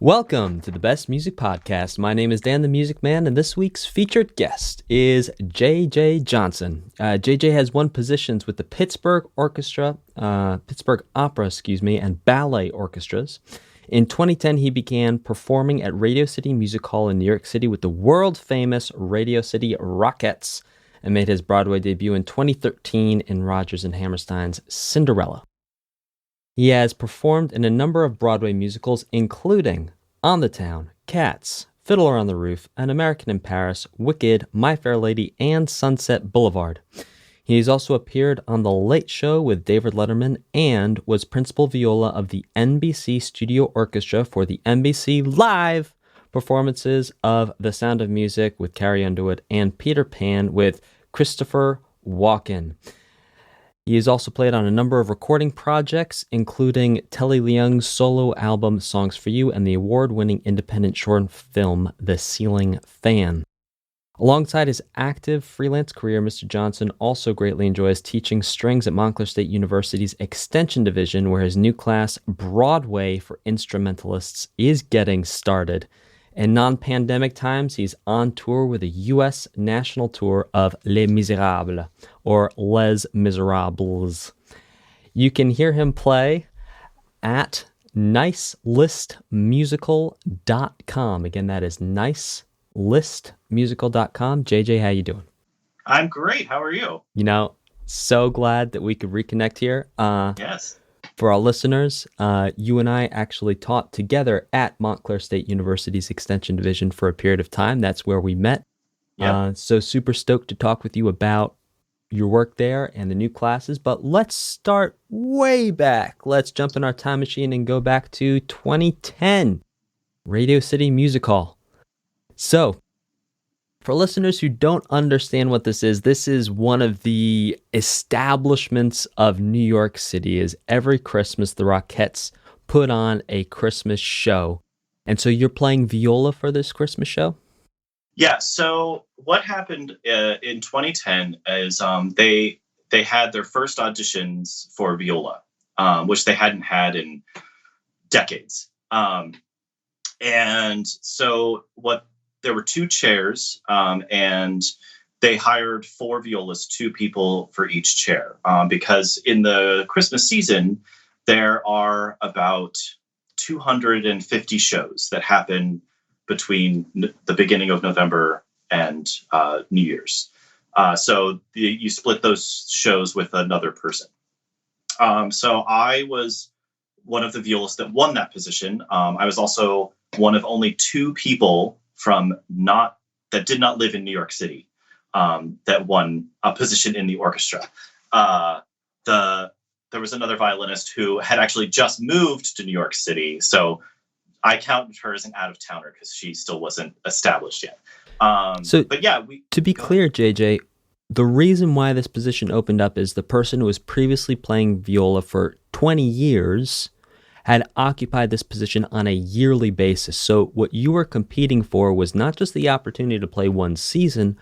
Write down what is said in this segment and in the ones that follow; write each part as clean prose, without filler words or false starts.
Welcome to the Best Music Podcast. My name is Dan the Music Man, and this week's featured guest is J.J. Johnson. J.J. has won positions with the Pittsburgh Opera, and Ballet Orchestras. In 2010, he began performing at Radio City Music Hall in New York City with the world-famous Radio City Rockettes, and made his Broadway debut in 2013 in Rodgers and Hammerstein's Cinderella. He has performed in a number of Broadway musicals, including On the Town, Cats, Fiddler on the Roof, An American in Paris, Wicked, My Fair Lady, and Sunset Boulevard. He's also appeared on The Late Show with David Letterman and was Principal Viola of the NBC Studio Orchestra for the NBC Live performances of The Sound of Music with Carry Underwood and Peter Pan with Christopher Walken. He has also played on a number of recording projects, including Telly Leung's solo album Songs for You and the award-winning independent short film The Ceiling Fan. Alongside his active freelance career, Mr. Johnson also greatly enjoys teaching strings at Montclair State University's Extension Division, where his new class, Broadway for Instrumentalists, is getting started. In non-pandemic times, he's on tour with a U.S. national tour of Les Miserables, or Les Miserables. You can hear him play at nicelistmusical.com. Again, that is nicelistmusical.com. JJ, how you doing? I'm great. How are you? So glad that we could reconnect here. Yes. For our listeners, you and I actually taught together at Montclair State University's Extension Division for a period of time. That's where we met. Yep. So super stoked to talk with you about your work there and the new classes. But let's start way back. Let's jump in our time machine and go back to 2010, Radio City Music Hall. So, for listeners who don't understand what this is one of the establishments of New York City. Is every Christmas the Rockettes put on a Christmas show. And so you're playing viola for this Christmas show? Yeah, so what happened in 2010 is they had their first auditions for viola, which they hadn't had in decades. And so there were two chairs, and they hired four violas, two people for each chair, because in the Christmas season, there are about 250 shows that happen between the beginning of November and New Year's. So you split those shows with another person. So I was one of the violists that won that position. I was also one of only two people that did not live in New York City that won a position in the orchestra. There was another violinist who had actually just moved to New York City, so I counted her as an out-of-towner because she still wasn't established yet. To be clear, JJ, the reason why this position opened up is the person who was previously playing viola for 20 years had occupied this position on a yearly basis. So what you were competing for was not just the opportunity to play one season,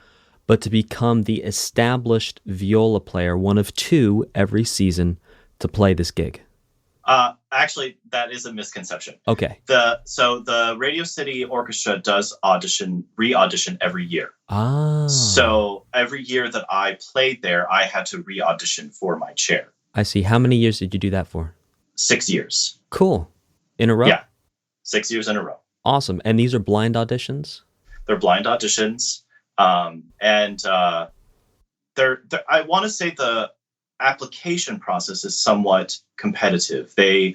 but to become the established viola player, one of two every season to play this gig. Actually, that is a misconception. Okay. So the Radio City Orchestra does re-audition every year. Ah. So every year that I played there, I had to re-audition for my chair. I see. How many years did you do that for? 6 years. Cool. In a row? Yeah. 6 years in a row. Awesome. And these are blind auditions? They're blind auditions. I want to say the application process is somewhat competitive. They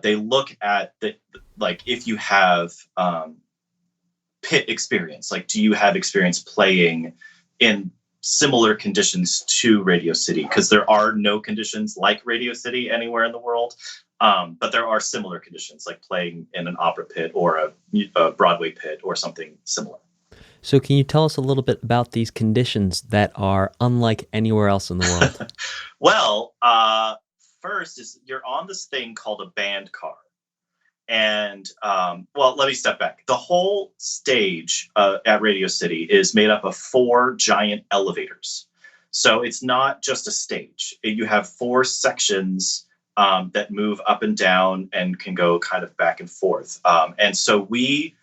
look at if you have pit experience, like do you have experience playing in similar conditions to Radio City? Because there are no conditions like Radio City anywhere in the world, but there are similar conditions like playing in an opera pit or a Broadway pit or something similar. So can you tell us a little bit about these conditions that are unlike anywhere else in the world? Well, first is you're on this thing called a band car. And, let me step back. The whole stage at Radio City is made up of 4 giant elevators. So it's not just a stage. You have 4 sections that move up and down and can go kind of back and forth. And so the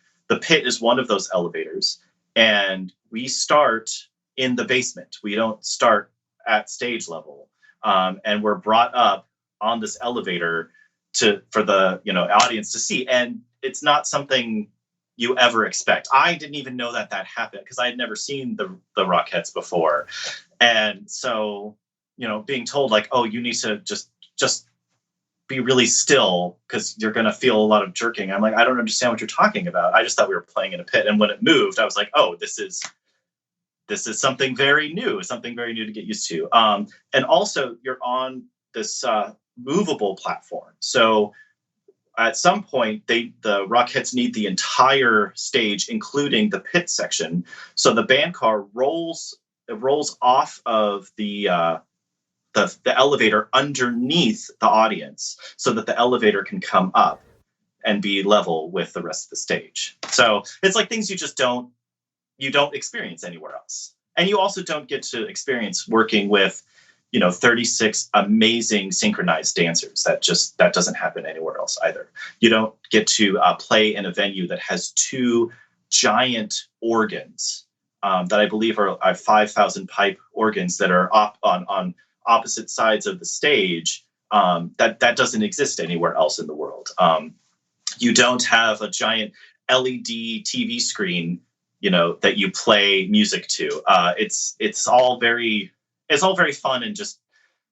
pit is one of those elevators, and we start in the basement. We don't start at stage level, and we're brought up on this elevator for the audience to see. And it's not something you ever expect. I didn't even know that happened because I had never seen the Rockettes before, and so being told like, oh, you need to just be really still because you're going to feel a lot of jerking. I'm like, I don't understand what you're talking about. I just thought we were playing in a pit. And when it moved, I was like, oh, this is something very new to get used to. And also you're on this movable platform. So at some point the Rockettes need the entire stage, including the pit section. So the band car rolls off of the elevator underneath the audience so that the elevator can come up and be level with the rest of the stage. So it's like things you don't experience anywhere else. And you also don't get to experience working with, 36 amazing synchronized dancers. That doesn't happen anywhere else either. You don't get to play in a venue that has two giant organs that I believe are 5,000 pipe organs that are up on opposite sides of the stage. That doesn't exist anywhere else in the world. You don't have a giant LED TV screen, that you play music to. It's all very fun and just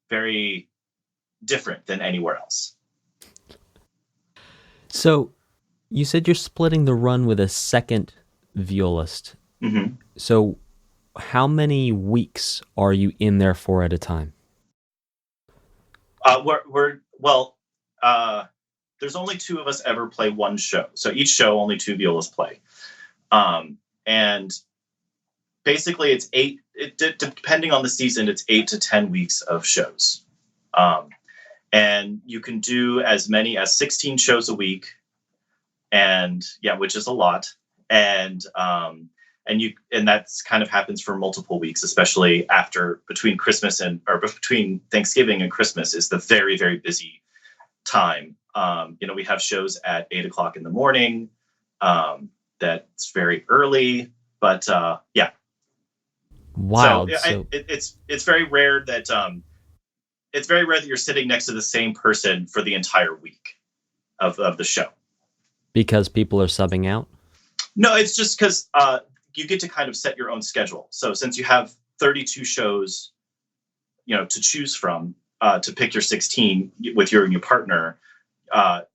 very different than anywhere else. So you said you're splitting the run with a second violist. Mm-hmm. So how many weeks are you in there for at a time? There's only two of us ever play one show. So each show, only two violas play. And basically it's depending on the season, it's 8 to 10 weeks of shows. And you can do as many as 16 shows a week. And which is a lot. And that's kind of happens for multiple weeks, especially between Thanksgiving and Christmas is the very, very busy time. We have shows at 8:00 in the morning. That's very early, but Wow. So it's very rare that you're sitting next to the same person for the entire week of the show. Because people are subbing out? No, it's just because you get to kind of set your own schedule. So since you have 32 shows, to choose from, to pick your 16 with you and your partner,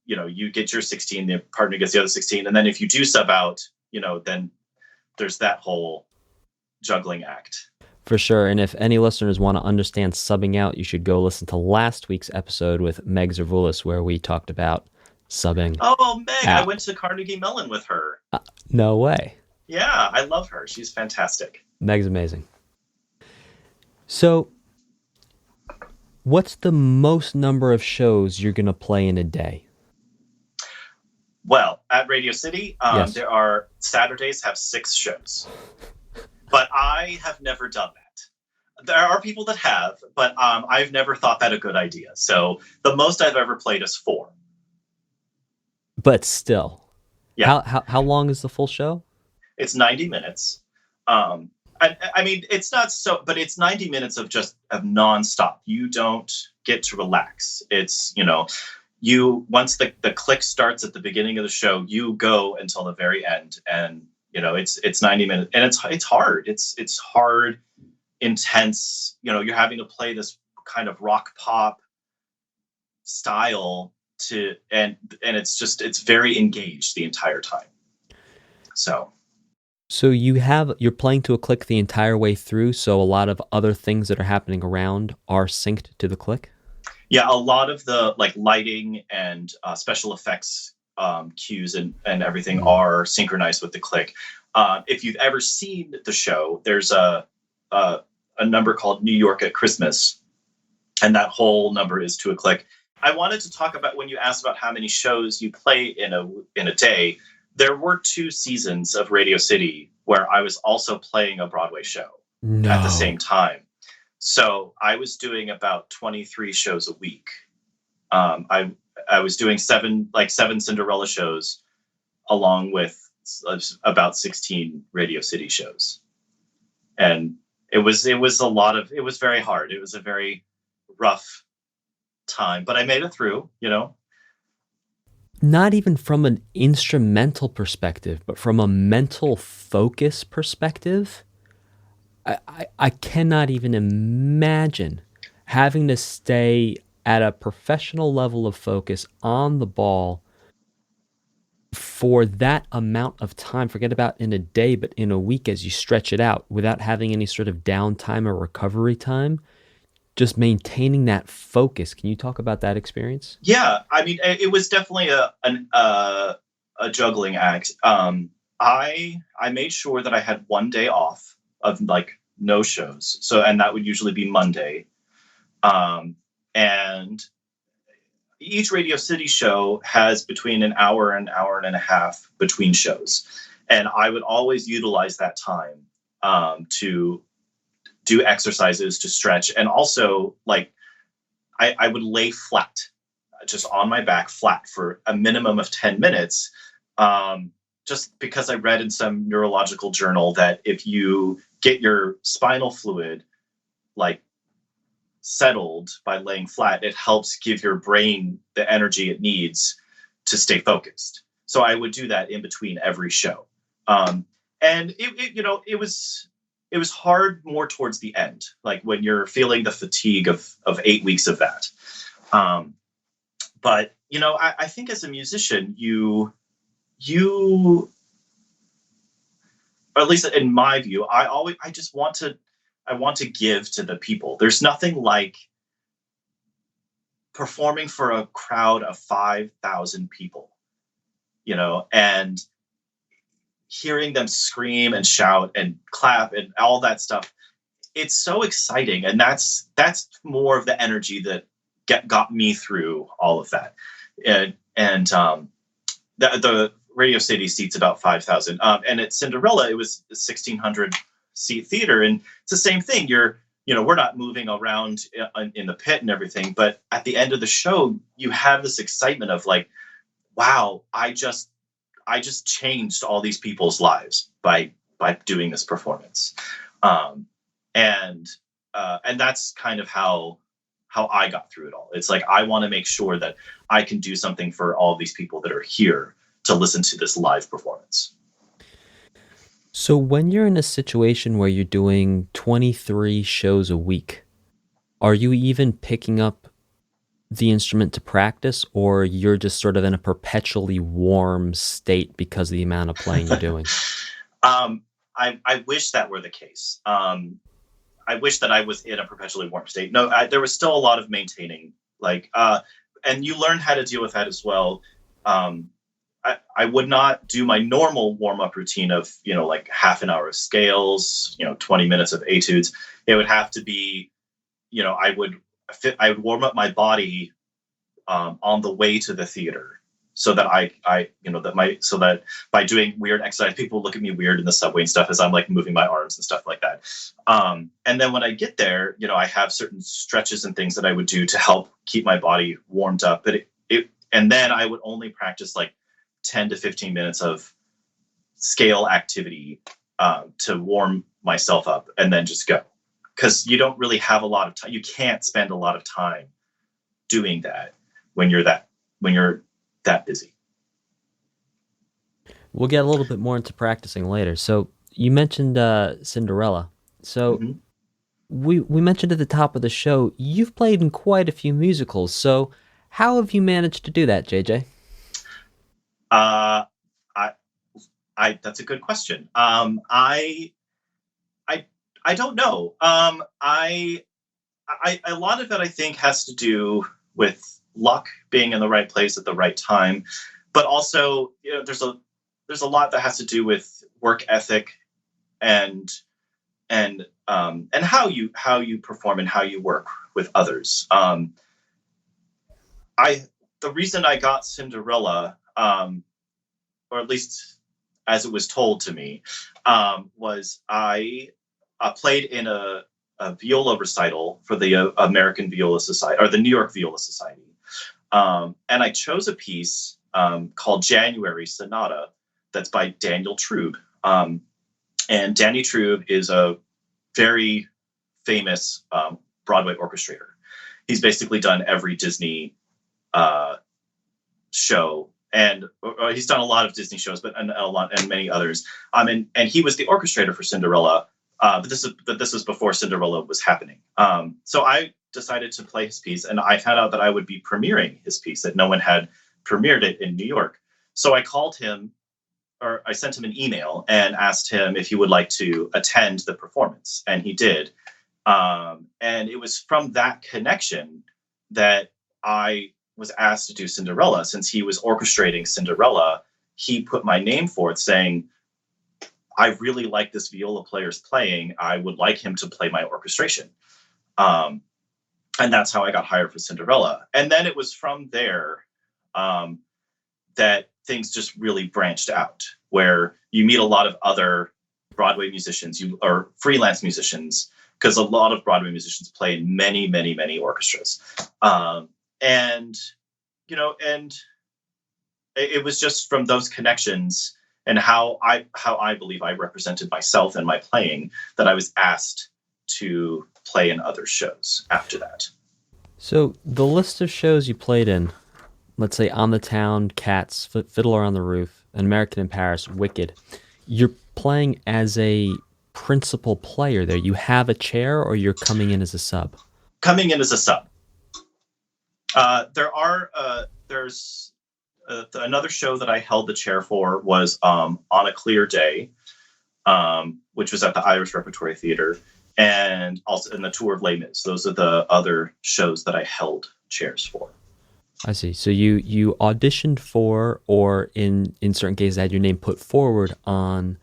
you get your 16, the partner gets the other 16. And then if you do sub out, then there's that whole juggling act. For sure. And if any listeners want to understand subbing out, you should go listen to last week's episode with Meg Zervulis, where we talked about subbing. Oh, Meg, out. I went to Carnegie Mellon with her. No way. Yeah, I love her. She's fantastic. Meg's amazing. So what's the most number of shows you're going to play in a day? Well, at Radio City, Yes. There are Saturdays have 6 shows. But I have never done that. There are people that have, but I've never thought that a good idea. So the most I've ever played is 4. But still. Yeah. How long is the full show? It's 90 minutes. I mean, it's not so, but it's 90 minutes of nonstop. You don't get to relax. It's, once the click starts at the beginning of the show, you go until the very end. And, it's 90 minutes and it's hard. It's hard, intense. You're having to play this kind of rock pop style and it's very engaged the entire time. So you're playing to a click the entire way through, so a lot of other things that are happening around are synced to the click? Yeah, a lot of the lighting and special effects cues and everything are synchronized with the click. If you've ever seen the show, there's a number called New York at Christmas, and that whole number is to a click. I wanted to talk about when you asked about how many shows you play in a day. There were 2 seasons of Radio City where I was also playing a Broadway show at the same time. So I was doing about 23 shows a week. I was doing seven Cinderella shows, along with about 16 Radio City shows, and it was very hard. It was a very rough time, but I made it through. Not even from an instrumental perspective, but from a mental focus perspective, I cannot even imagine having to stay at a professional level of focus on the ball for that amount of time. Forget about in a day, but in a week as you stretch it out without having any sort of downtime or recovery time. Just maintaining that focus. Can you talk about that experience? Yeah, I mean, it was definitely a juggling act. I made sure that I had one day off of like no shows. So, and that would usually be Monday. And each Radio City show has between an hour and a half between shows. And I would always utilize that time to do exercises, to stretch. And also, like, I would lay flat, just on my back flat for a minimum of 10 minutes. Just because I read in some neurological journal that if you get your spinal fluid like settled by laying flat, it helps give your brain the energy it needs to stay focused. So I would do that in between every show. And it was hard more towards the end, like when you're feeling the fatigue of 8 weeks of that. But I think as a musician, you, or at least in my view, I want to give to the people. There's nothing like performing for a crowd of 5,000 people, and hearing them scream and shout and clap and all that stuff. It's so exciting. And that's more of the energy that got me through all of that. The Radio City seats about 5,000. And at Cinderella, it was a 1,600 seat theater. And it's the same thing. We're not moving around in the pit and everything, but at the end of the show, you have this excitement of like, wow, I just changed all these people's lives by doing this performance. And that's kind of how I got through it all. It's like, I want to make sure that I can do something for all these people that are here to listen to this live performance. So when you're in a situation where you're doing 23 shows a week, are you even picking up the instrument to practice, or you're just sort of in a perpetually warm state because of the amount of playing you're doing? I wish that were the case. I wish that I was in a perpetually warm state. No, there was still a lot of maintaining, and you learn how to deal with that as well. I would not do my normal warm-up routine of, like half an hour of scales, 20 minutes of etudes. It would have to be, I would warm up my body on the way to the theater, so that so that by doing weird exercise, people look at me weird in the subway and stuff as I'm like moving my arms and stuff like that. And then when I get there, I have certain stretches and things that I would do to help keep my body warmed up. But and then I would only practice like 10 to 15 minutes of scale activity to warm myself up, and then just go. Because you don't really have a lot of time. You can't spend a lot of time doing that when you're that busy. We'll get a little bit more into practicing later. So you mentioned Cinderella. So Mm-hmm. we mentioned at the top of the show, you've played in quite a few musicals. So how have you managed to do that, JJ? That's a good question. I don't know. A lot of it, I think, has to do with luck, being in the right place at the right time, but also, there's a lot that has to do with work ethic and how you perform and how you work with others. The reason I got Cinderella, or at least as it was told to me, was I played in a viola recital for the American Viola Society, or the New York Viola Society. And I chose a piece called January Sonata that's by Daniel Trube. And Danny Trube is a very famous Broadway orchestrator. He's basically done every Disney show, and he's done a lot of Disney shows, but and many others. And he was the orchestrator for Cinderella. But this was before Cinderella was happening. So I decided to play his piece, and I found out that I would be premiering his piece, that no one had premiered it in New York. So I called him, or I sent him an email and asked him if he would like to attend the performance, and he did. And it was from that connection that I was asked to do Cinderella. Since he was orchestrating Cinderella, he put my name forth saying, I really like this viola player's playing. I would like him to play my orchestration. And that's how I got hired for Cinderella. And then it was from there that things just really branched out, where you meet a lot of other Broadway musicians, or freelance musicians, because a lot of Broadway musicians play in many, many, many orchestras. And it was just from those connections and how I believe I represented myself and my playing that I was asked to play in other shows after that. So the list of shows you played in, let's say On the Town, Cats, Fiddler on the Roof, An American in Paris, Wicked, you're playing as a principal player there. You have a chair, or you're coming in as a sub? Coming in as a sub. There's another show that I held the chair for was On a Clear Day, which was at the Irish Repertory Theater, and also in the Tour of Les Mis. Those are the other shows that I held chairs for. I see. So you auditioned for, or in certain cases had your name put forward on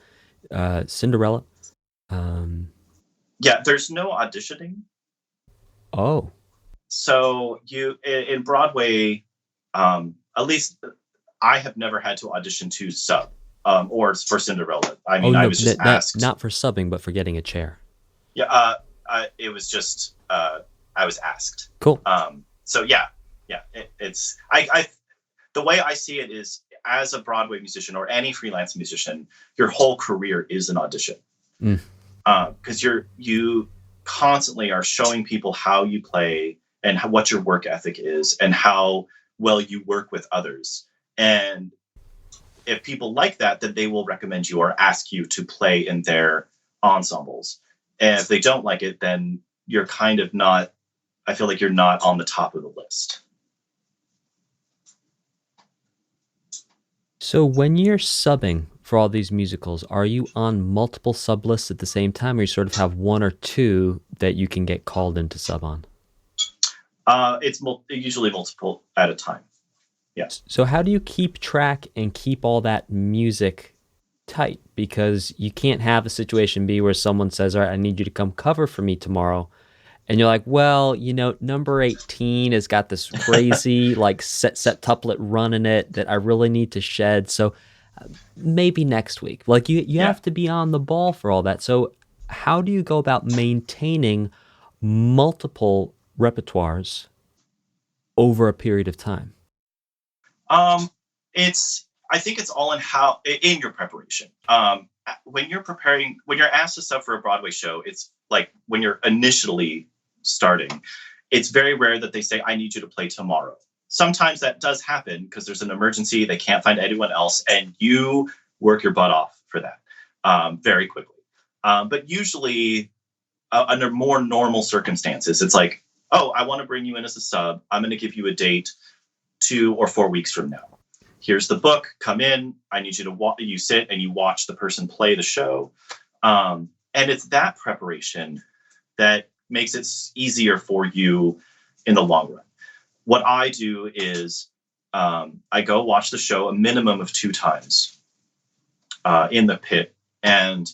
Cinderella? Yeah, there's no auditioning. Oh. So in Broadway, at least I have never had to audition to sub or for Cinderella. I mean, I was just asked. Not for subbing, but for getting a chair. Yeah, it was just I was asked. Cool. So yeah, it's the way I see it is, as a Broadway musician or any freelance musician, your whole career is an audition. Because you constantly are showing people how you play and what your work ethic is and how well you work with others. And if people like that, then they will recommend you or ask you to play in their ensembles. And if they don't like it, then you're kind of not, I feel like you're not on the top of the list. So when you're subbing for all these musicals, are you on multiple sub lists at the same time, or you sort of have one or two that you can get called in to sub on? It's usually multiple at a time. Yes. So how do you keep track and keep all that music tight? Because you can't have a situation be where someone says, all right, I need you to come cover for me tomorrow. And you're like, well, number 18 has got this crazy like septuplet run in it that I really need to shed. So maybe next week. Like you have to be on the ball for all that. So how do you go about maintaining multiple repertoires over a period of time? I think it's all in your preparation. When you're asked to sub for a Broadway show, it's like when you're initially starting, it's very rare that they say, I need you to play tomorrow. Sometimes that does happen because there's an emergency, they can't find anyone else, and you work your butt off for that very quickly. But usually under more normal circumstances, it's like, oh, I want to bring you in as a sub. I'm going to give you a date 2 or 4 weeks from now. Here's the book. Come in. I need you to you sit and you watch the person play the show. And it's that preparation that makes it easier for you in the long run. What I do is I go watch the show a minimum of 2 times in the pit. And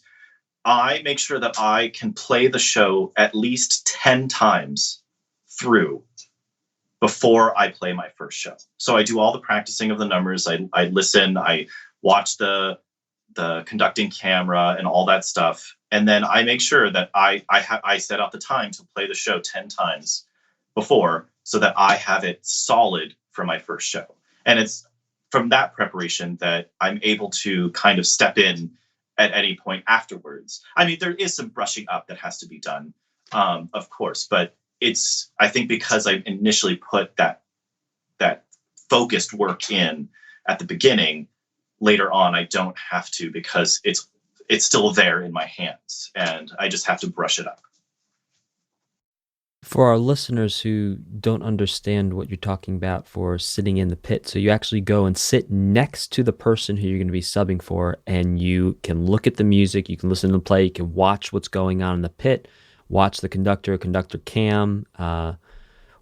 I make sure that I can play the show at least 10 times through before I play my first show. So I do all the practicing of the numbers. I listen, I watch the conducting camera and all that stuff. And then I make sure that I set out the time to play the show 10 times before so that I have it solid for my first show. And it's from that preparation that I'm able to kind of step in at any point afterwards. I mean, there is some brushing up that has to be done, of course, but I think because I initially put that focused work in at the beginning, later on, I don't have to, because it's still there in my hands and I just have to brush it up. For our listeners who don't understand what you're talking about for sitting in the pit, so you actually go and sit next to the person who you're going to be subbing for, and you can look at the music, you can listen to the play, you can watch what's going on in the pit, watch the conductor cam.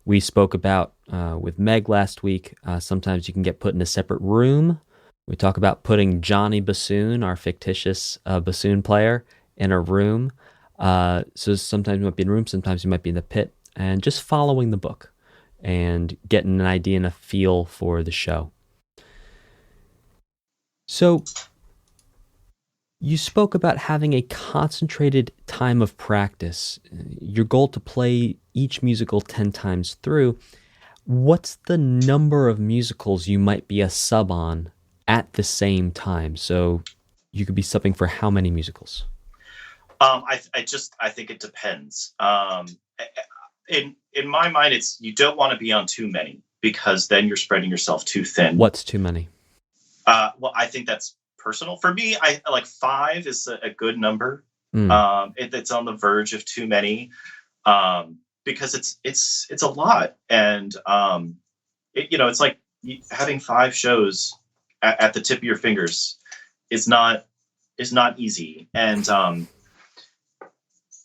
We spoke about with Meg last week, sometimes you can get put in a separate room. We talk about putting Johnny Bassoon, our fictitious bassoon player, in a room. So sometimes you might be in a room, sometimes you might be in the pit, and just following the book and getting an idea and a feel for the show. So you spoke about having a concentrated time of practice, your goal to play each musical 10 times through. What's the number of musicals you might be a sub on at the same time? So you could be subbing for how many musicals? I think it depends. In my mind, you don't want to be on too many, because then you're spreading yourself too thin. What's too many? Well, I think that's personal. For me, I like 5 is a good number. It's on the verge of too many, because it's a lot, and it's like having 5 shows at the tip of your fingers is not easy, and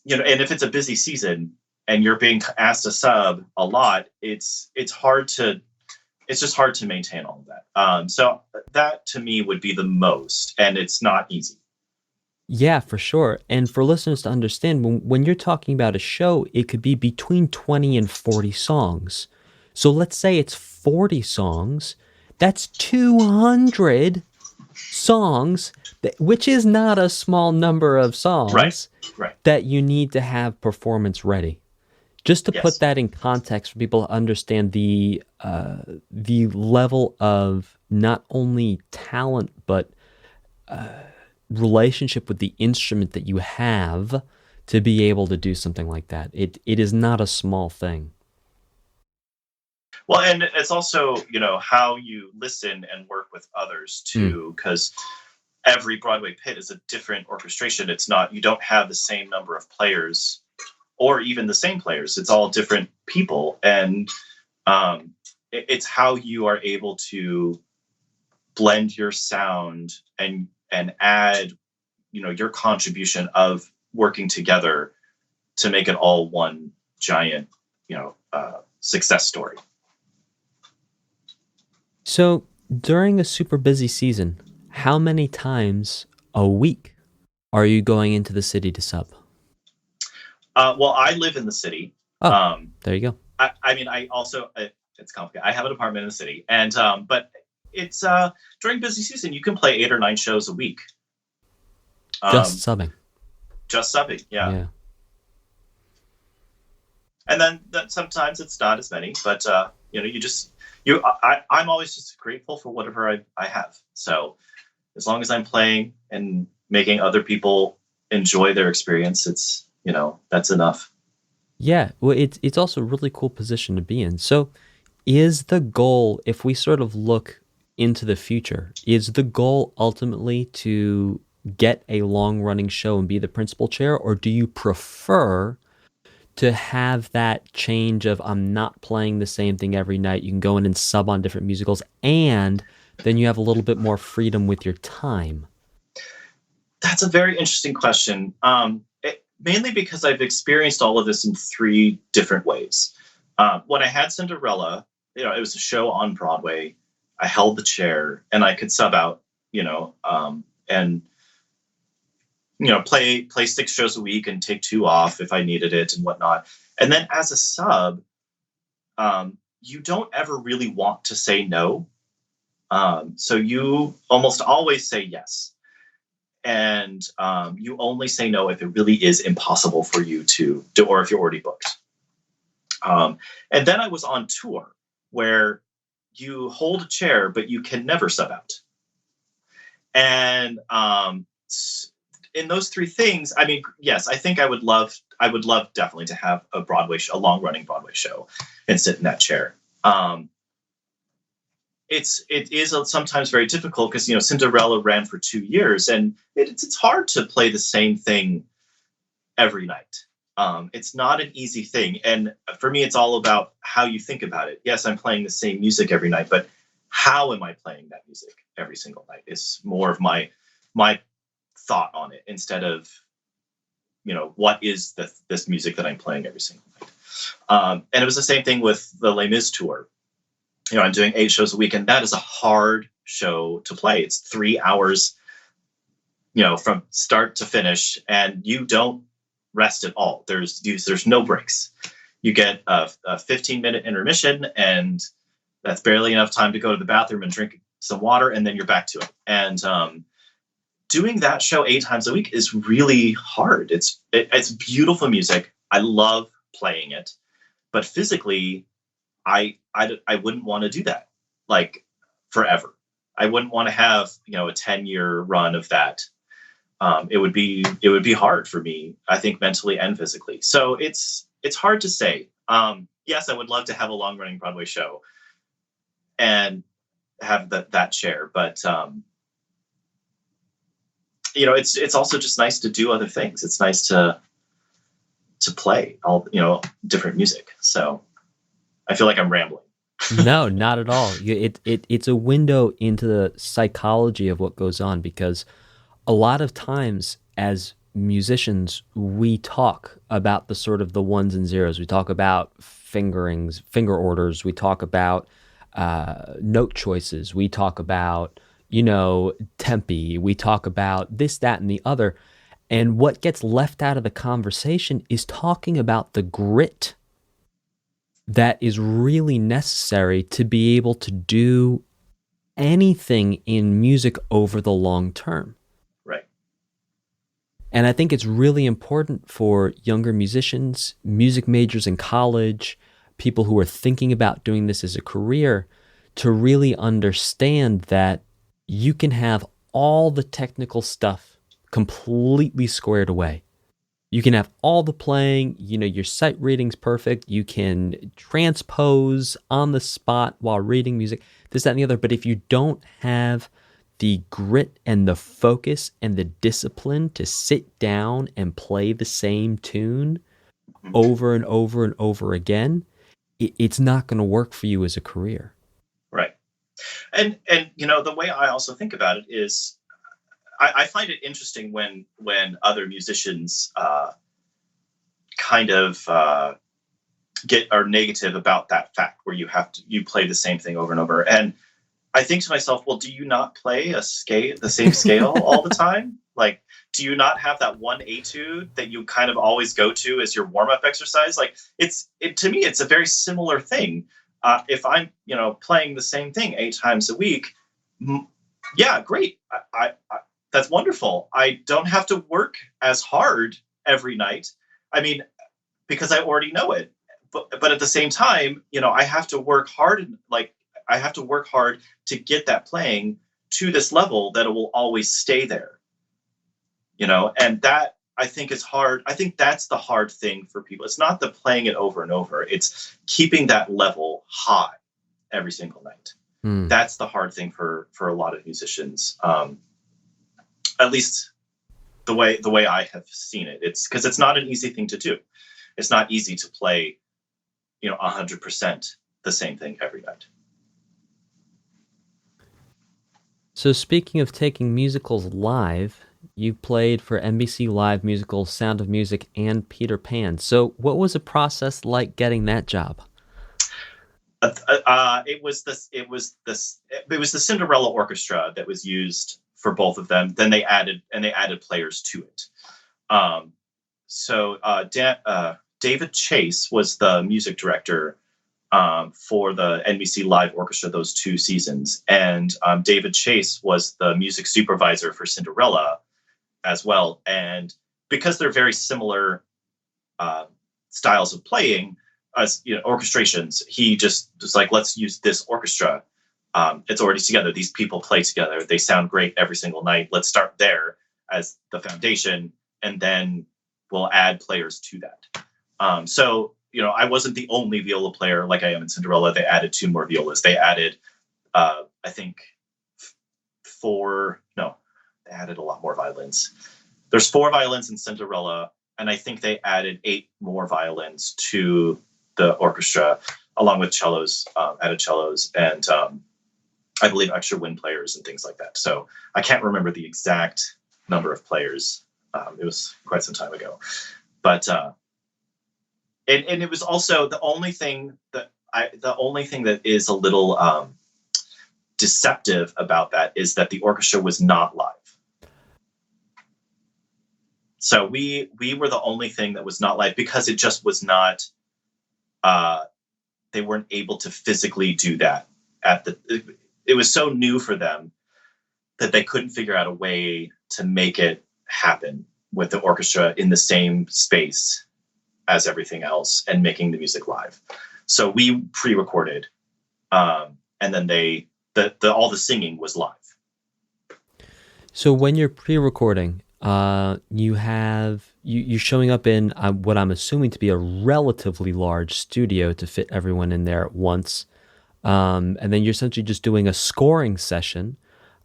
and if it's a busy season and you're being asked to sub a lot, it's just hard to maintain all of that. So that to me would be the most, and it's not easy. Yeah, for sure. And for listeners to understand, when you're talking about a show, it could be between 20 and 40 songs. So let's say it's 40 songs. That's 200 songs, which is not a small number of songs, right. that you need to have performance ready. Just to put that in context for people to understand the level of not only talent, but relationship with the instrument that you have to be able to do something like that. It is not a small thing. Well, and it's also, how you listen and work with others too, because every Broadway pit is a different orchestration. You don't have the same number of players or even the same players. It's all different people. And it's how you are able to blend your sound and add, your contribution of working together to make it all one giant, success story. So during a super busy season, how many times a week are you going into the city to sub? Well, I live in the city. Oh, there you go. I also, it's complicated. I have an apartment in the city, and but it's during busy season, you can play 8 or 9 shows a week. Just subbing. Just subbing, yeah. And then sometimes it's not as many, but I'm always just grateful for whatever I have. So as long as I'm playing and making other people enjoy their experience, it's that's enough. Yeah, well, it's also a really cool position to be in. So is the goal, if we sort of look into the future, is the goal ultimately to get a long-running show and be the principal chair, or do you prefer to have that change of, I'm not playing the same thing every night, you can go in and sub on different musicals, and then you have a little bit more freedom with your time? That's a very interesting question. Mainly because I've experienced all of this in 3 different ways. When I had Cinderella, it was a show on Broadway. I held the chair and I could sub out, and play 6 shows a week and take 2 off if I needed it and whatnot. And then as a sub, you don't ever really want to say no. So you almost always say yes. And you only say no if it really is impossible for you to do, or if you're already booked. And then I was on tour where you hold a chair, but you can never sub out. And in those three things, I mean, yes, I think I would love definitely to have a long running Broadway show and sit in that chair. It is sometimes very difficult because, Cinderella ran for 2 years, and it's hard to play the same thing every night. It's not an easy thing. And for me, it's all about how you think about it. Yes, I'm playing the same music every night, but how am I playing that music every single night is more of my thought on it, instead of, what is this music that I'm playing every single night. And it was the same thing with the Les Mis tour. I'm doing 8 shows a week, and that is a hard show to play. It's 3 hours, from start to finish, and you don't rest at all. There's no breaks. You get a 15-minute intermission, and that's barely enough time to go to the bathroom and drink some water, and then you're back to it. And doing that show 8 times a week is really hard. It's beautiful music. I love playing it, but physically, I wouldn't want to do that like forever. I wouldn't want to have, a 10-year run of that. It would be hard for me, I think, mentally and physically. So it's hard to say. Yes, I would love to have a long running Broadway show and have that chair, but it's also just nice to do other things. It's nice to play all, different music. So I feel like I'm rambling. No, not at all. It's a window into the psychology of what goes on, because a lot of times as musicians, we talk about the sort of the ones and zeros. We talk about fingerings, finger orders. We talk about note choices. We talk about, tempi. We talk about this, that, and the other. And what gets left out of the conversation is talking about the grit that is really necessary to be able to do anything in music over the long term. Right. And I think it's really important for younger musicians, music majors in college, people who are thinking about doing this as a career, to really understand that you can have all the technical stuff completely squared away. You can have all the playing, your sight reading's perfect. You can transpose on the spot while reading music, this, that, and the other. But if you don't have the grit and the focus and the discipline to sit down and play the same tune over and over and over again, it's not going to work for you as a career. Right. And the way I also think about it is, I find it interesting when other musicians kind of are negative about that fact, where you play the same thing over and over. And I think to myself, well, do you not play the same scale all the time? Like, do you not have that one etude that you kind of always go to as your warm up exercise? Like, to me, it's a very similar thing. If I'm playing the same thing 8 times a week, yeah, great. I that's wonderful. I don't have to work as hard every night. I mean, because I already know it. But at the same time, I have to work hard. I have to work hard to get that playing to this level that it will always stay there. And that, I think, is hard. I think that's the hard thing for people. It's not the playing it over and over. It's keeping that level high every single night. That's the hard thing for a lot of musicians. At least the way I have seen it. It's because it's not an easy thing to do. It's not easy to play, 100% the same thing every night. So speaking of taking musicals live, you played for NBC Live musicals Sound of Music and Peter Pan. So what was the process like getting that job? It was the Cinderella orchestra that was used for both of them. Then they added players to it. David Chase was the music director for the NBC Live Orchestra those 2 seasons, and David Chase was the music supervisor for Cinderella as well. And because they're very similar styles of playing, as orchestrations, he just was like, let's use this orchestra. It's already together. These people play together. They sound great every single night. Let's start there as the foundation, and then we'll add players to that. So, I wasn't the only viola player like I am in Cinderella. They added 2 more violas. They added, I think, 4. No, they added a lot more violins. There's 4 violins in Cinderella, and I think they added 8 more violins to the orchestra, along with cellos, added cellos, and I believe extra wind players and things like that. So I can't remember the exact number of players. It was quite some time ago, but and it was also the only thing that is a little deceptive about that is that the orchestra was not live. So we were the only thing that was not live because it just was not. They weren't able to physically do that it was so new for them that they couldn't figure out a way to make it happen with the orchestra in the same space as everything else and making the music live. So we pre-recorded, and then all the singing was live. So when you're pre-recording, you're showing up in what I'm assuming to be a relatively large studio to fit everyone in there at once. And then you're essentially just doing a scoring session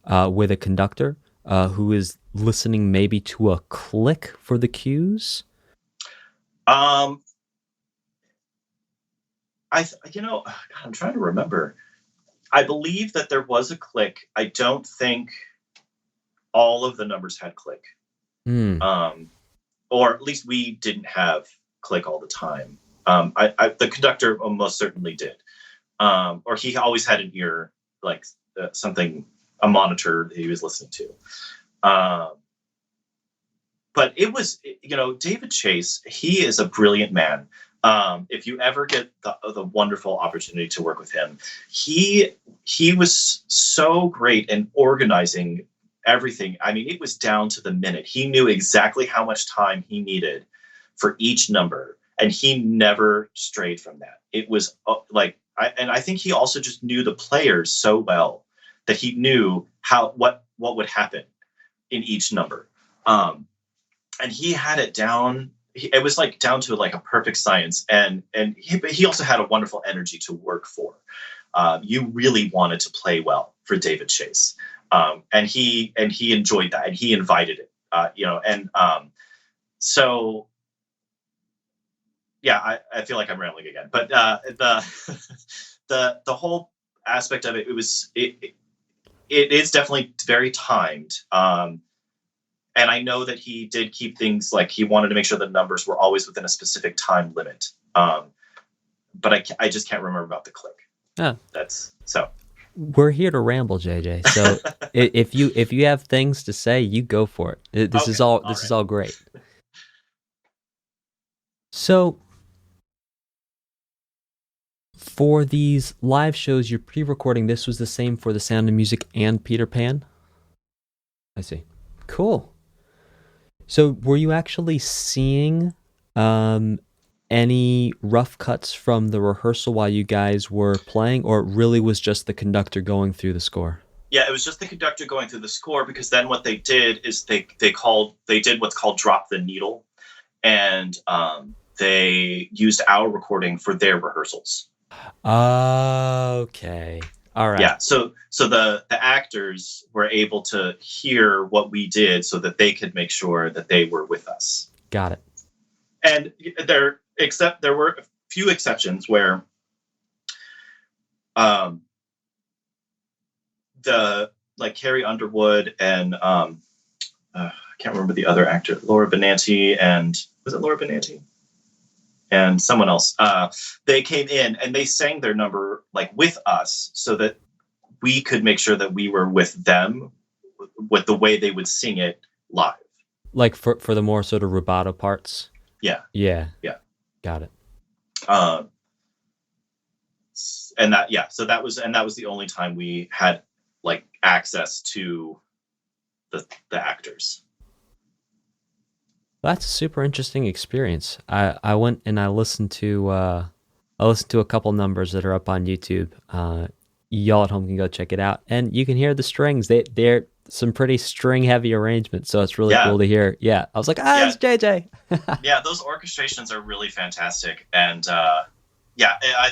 with a conductor who is listening maybe to a click for the cues. God, I'm trying to remember. I believe that there was a click. I don't think all of the numbers had click. Or at least we didn't have click all the time. The conductor most certainly did. Or he always had an ear, like a monitor that he was listening to. But it was, David Chase, he is a brilliant man. If you ever get the wonderful opportunity to work with him, he was so great in organizing everything. I mean, it was down to the minute. He knew exactly how much time he needed for each number, and he never strayed from that. It was I think he also just knew the players so well that he knew what would happen in each number. And he had it down. It was down to a perfect science. And he also had a wonderful energy to work for. You really wanted to play well for David Chase. And he enjoyed that, and he invited it, so yeah, I feel like I'm rambling again, but the whole aspect of it is definitely very timed. And I know that he did keep things he wanted to make sure the numbers were always within a specific time limit. But I just can't remember about the click. Yeah. That's so. We're here to ramble, JJ. So if you have things to say, you go for it. This is all great. So for these live shows you're pre-recording, this was the same for The Sound of Music and Peter Pan? I see. Cool. So were you actually seeing any rough cuts from the rehearsal while you guys were playing, or it really was just the conductor going through the score? Yeah, it was just the conductor going through the score, because then what they did is they did what's called drop the needle, and they used our recording for their rehearsals. Okay. All right. Yeah, so the actors were able to hear what we did so that they could make sure that they were with us. Got it. And there were a few exceptions where Carry Underwood and I can't remember the other actor, Laura Benanti, and was it Laura Benanti? And someone else. They came in and they sang their number with us so that we could make sure that we were with them with the way they would sing it live. For the more sort of rubato parts? Yeah. Yeah. Got it. So that was the only time we had access to the actors. That's a super interesting experience. I went and I listened to I listened to a couple numbers that are up on YouTube. Y'all at home can go check it out, and you can hear the strings. They're some pretty string heavy arrangements, so it's really Yeah. cool to hear. Yeah, I was like, it's JJ. Yeah, those orchestrations are really fantastic, and I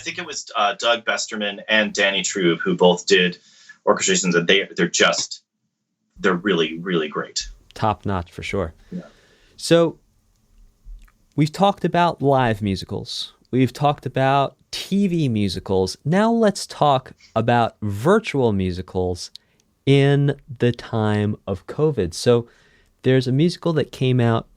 think it was Doug Besterman and Danny Trube who both did orchestrations, and they're really, really great. Top notch for sure. Yeah. So we've talked about live musicals. We've talked about TV musicals. Now let's talk about virtual musicals in the time of COVID. So there's a musical that came out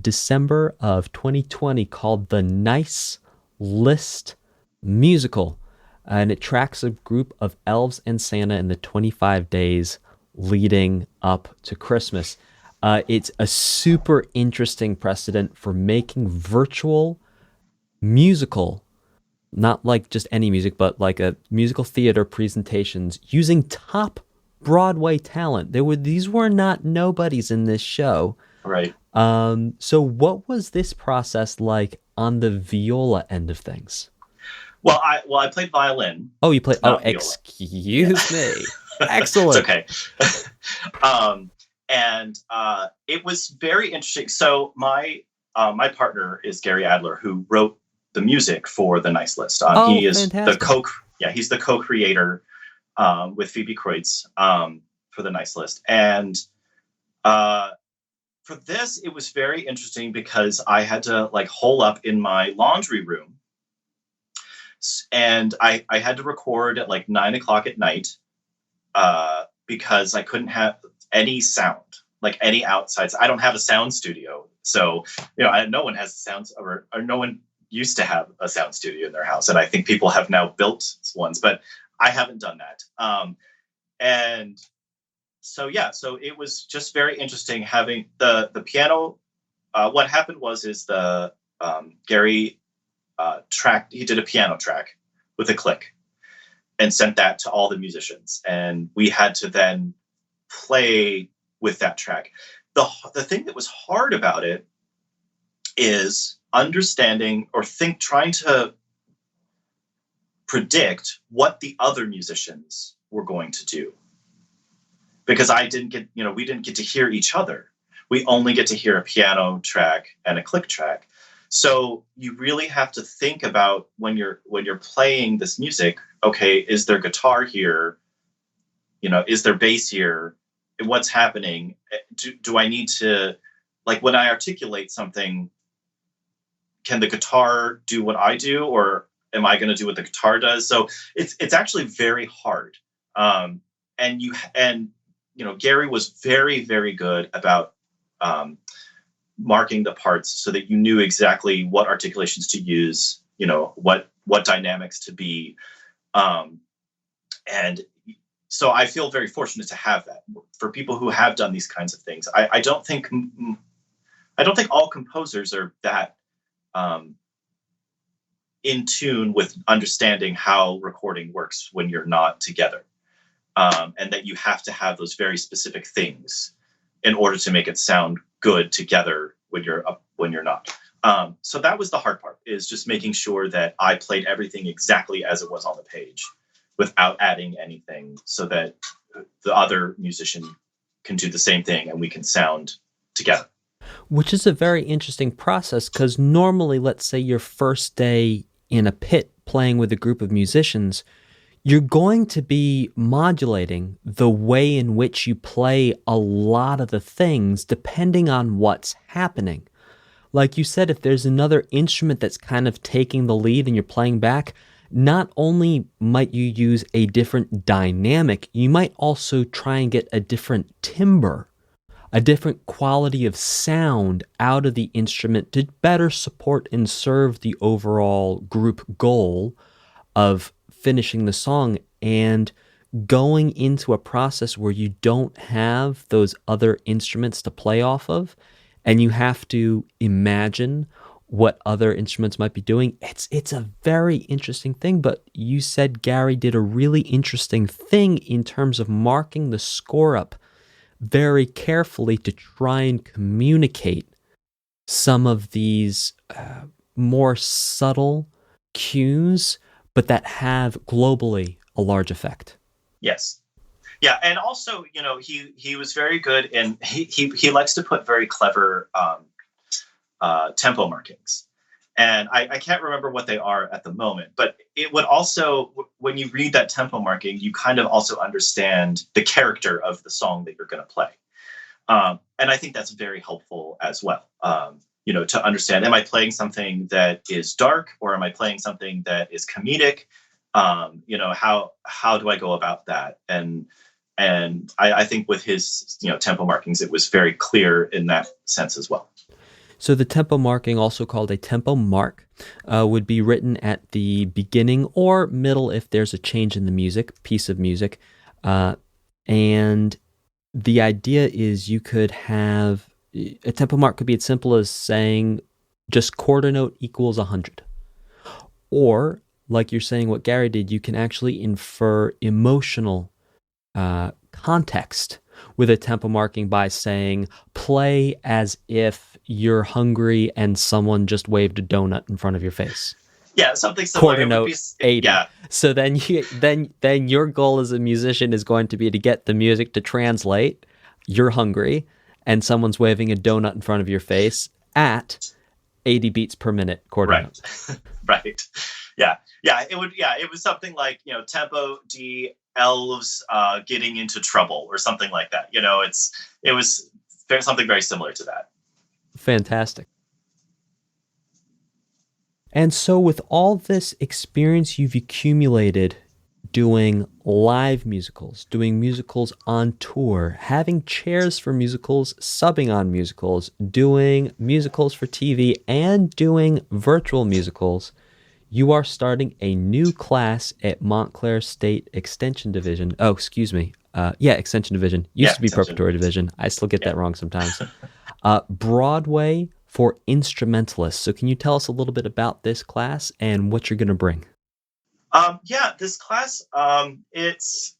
December of 2020 called The Nice List Musical. And it tracks a group of elves and Santa in the 25 days leading up to Christmas. It's a super interesting precedent for making virtual musical, not like just any music, but like a musical theater presentations using top Broadway talent. These were not nobodies in this show. Right. So what was this process like on the viola end of things? Well, I played violin. Oh, you played. Oh, viola. Excuse me. Excellent. It's okay. And it was very interesting. So my partner is Gary Adler, who wrote the music for The Nice List. He is fantastic. He's the co-creator with Phoebe Kreutz for The Nice List. And for this, it was very interesting because I had to hole up in my laundry room, and I had to record at 9:00 at night because I couldn't have any sound, any outsides. I don't have a sound studio, so no one has sounds, or no one used to have a sound studio in their house, and I think people have now built ones, but I haven't done that. And so it was just very interesting having the piano. What happened was the Gary track. He did a piano track with a click and sent that to all the musicians, and we had to then play with that track. The thing that was hard about it is understanding or trying to predict what the other musicians were going to do, because we didn't get to hear each other. We only get to hear a piano track and a click track. So you really have to think about when you're playing this music, okay, is there guitar here? Is there bass here? What's happening? Do I need to, when I articulate something, can the guitar do what I do, or am I going to do what the guitar does? So it's actually very hard. And Gary was very, very good about marking the parts so that you knew exactly what articulations to use, what dynamics to be. And so I feel very fortunate to have that for people who have done these kinds of things. I don't think all composers are that in tune with understanding how recording works when you're not together, and that you have to have those very specific things in order to make it sound good together when you're not. So that was the hard part, is just making sure that I played everything exactly as it was on the page without adding anything, so that the other musician can do the same thing and we can sound together. Which is a very interesting process, because normally, let's say your first day in a pit playing with a group of musicians, you're going to be modulating the way in which you play a lot of the things depending on what's happening. Like you said, if there's another instrument that's kind of taking the lead and you're playing back, not only might you use a different dynamic, you might also try and get a different timbre, a different quality of sound out of the instrument to better support and serve the overall group goal of finishing the song, and going into a process where you don't have those other instruments to play off of, and you have to imagine what other instruments might be doing. It's a very interesting thing, but you said Gary did a really interesting thing in terms of marking the score up very carefully to try and communicate some of these more subtle cues, but that have globally a large effect. Yes. Yeah, and also, he was very good, and he likes to put very clever tempo markings. And I can't remember what they are at the moment, but it would also, when you read that tempo marking, you kind of also understand the character of the song that you're going to play. And I think that's very helpful as well. To understand, am I playing something that is dark, or am I playing something that is comedic? How do I go about that? And I think with his tempo markings, it was very clear in that sense as well. So the tempo marking, also called a tempo mark, would be written at the beginning or middle if there's a change in the piece of music. And the idea is you could have, a tempo mark could be as simple as saying just quarter note equals 100. Or, like you're saying what Gary did, you can actually infer emotional context with a tempo marking by saying, play as if you're hungry and someone just waved a donut in front of your face. Yeah, something similar. Quarter note 80. Yeah. So then your goal as a musician is going to be to get the music to translate. You're hungry and someone's waving a donut in front of your face at 80 beats per minute, quarter note. Right. Yeah. It was something like, tempo D elves getting into trouble or something like that. It was something very similar to that. Fantastic. And so with all this experience you've accumulated doing live musicals, doing musicals on tour, having chairs for musicals, subbing on musicals, doing musicals for TV, and doing virtual musicals, you are starting a new class at Montclair State Extension Division. Oh, excuse me. Extension Division. Used to be Preparatory Division. I still get that wrong sometimes. Broadway for Instrumentalists. So can you tell us a little bit about this class and what you're going to bring? This class, it's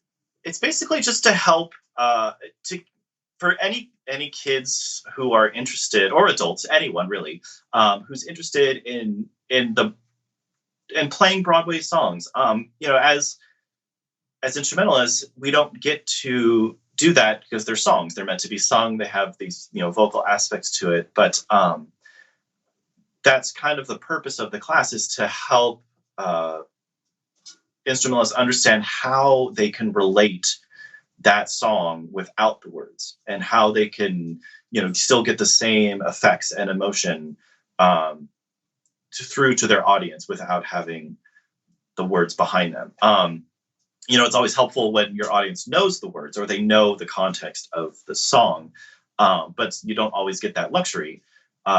basically just to help for any kids who are interested, or adults, anyone really, who's interested in playing Broadway songs. As instrumentalists, we don't get to do that because they're songs. They're meant to be sung. They have these, vocal aspects to it. But that's kind of the purpose of the class, is to help instrumentalists understand how they can relate that song without the words, and how they can, still get the same effects and emotion through to their audience without having the words behind them. It's always helpful when your audience knows the words or they know the context of the song, but you don't always get that luxury.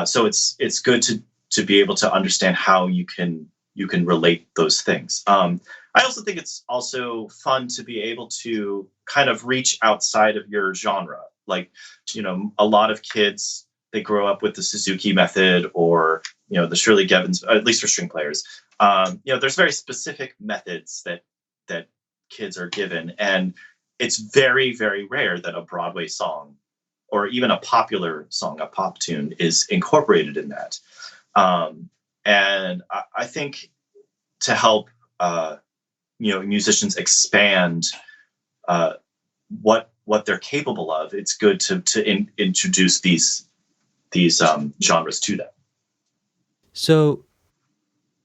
So it's good to be able to understand how you can relate those things. I also think it's also fun to be able to kind of reach outside of your genre. Like, a lot of kids, they grow up with the Suzuki method or, the Shirley Gevins, at least for string players. There's very specific methods that kids are given. And it's very, very rare that a Broadway song or even a popular song, a pop tune, is incorporated in that. And I think to help, musicians expand what they're capable of, it's good to introduce these genres to them. So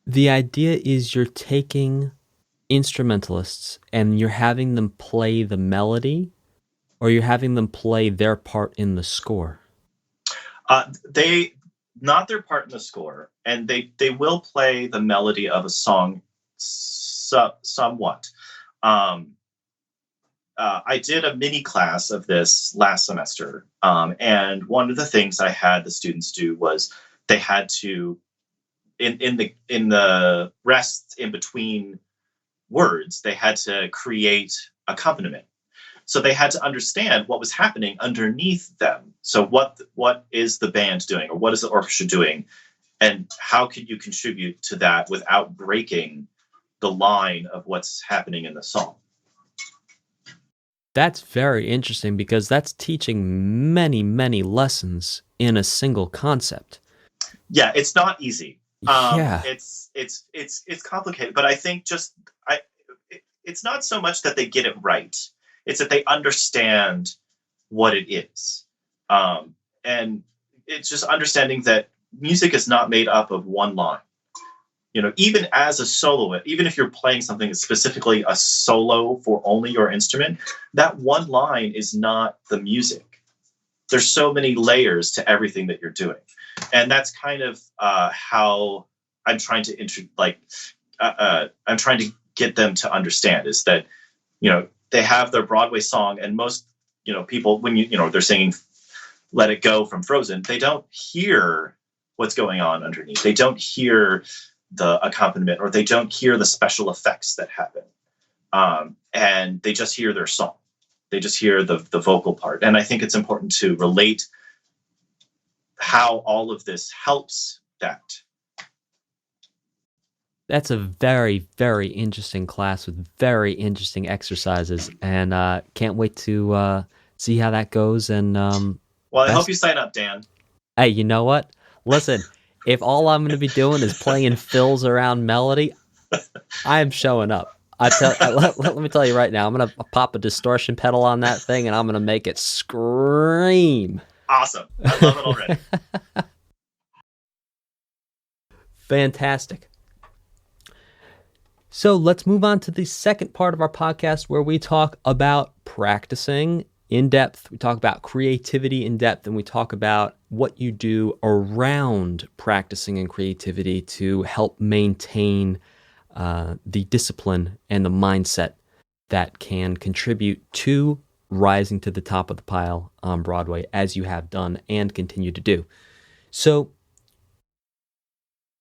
the idea is you're taking instrumentalists and you're having them play the melody, or you're having them play their part in the score? They not their part in the score, and they will play the melody of a song somewhat. I did a mini class of this last semester, and one of the things I had the students do was they had to, in the rest in between words, they had to create accompaniment. So they had to understand what was happening underneath them. So what is the band doing, or what is the orchestra doing, and how can you contribute to that without breaking the line of what's happening in the song? That's very interesting, because that's teaching many, many lessons in a single concept. Yeah, it's not easy. Yeah. It's complicated, but I think it's not so much that they get it right. It's that they understand what it is. And it's just understanding that music is not made up of one line. Even as a soloist, even if you're playing something that's specifically a solo for only your instrument, that one line is not the music. There's so many layers to everything that you're doing. And that's kind of how I'm trying to I'm trying to get them to understand is that, they have their Broadway song, and most, people, when they're singing Let It Go from Frozen, they don't hear what's going on underneath. They don't hear the accompaniment, or they don't hear the special effects that happen. And they just hear their song. They just hear the vocal part. And I think it's important to relate how all of this helps that. That's a very, very interesting class with very interesting exercises, and can't wait to see how that goes. And well, I hope you sign up, Dan. Hey, you know what? Listen, if all I'm going to be doing is playing fills around melody, I am showing up. Let me tell you right now, I'm going to pop a distortion pedal on that thing, and I'm going to make it scream. Awesome. I love it already. Fantastic. So let's move on to the second part of our podcast, where we talk about practicing in depth. We talk about creativity in depth, and we talk about what you do around practicing and creativity to help maintain the discipline and the mindset that can contribute to rising to the top of the pile on Broadway, as you have done and continue to do. So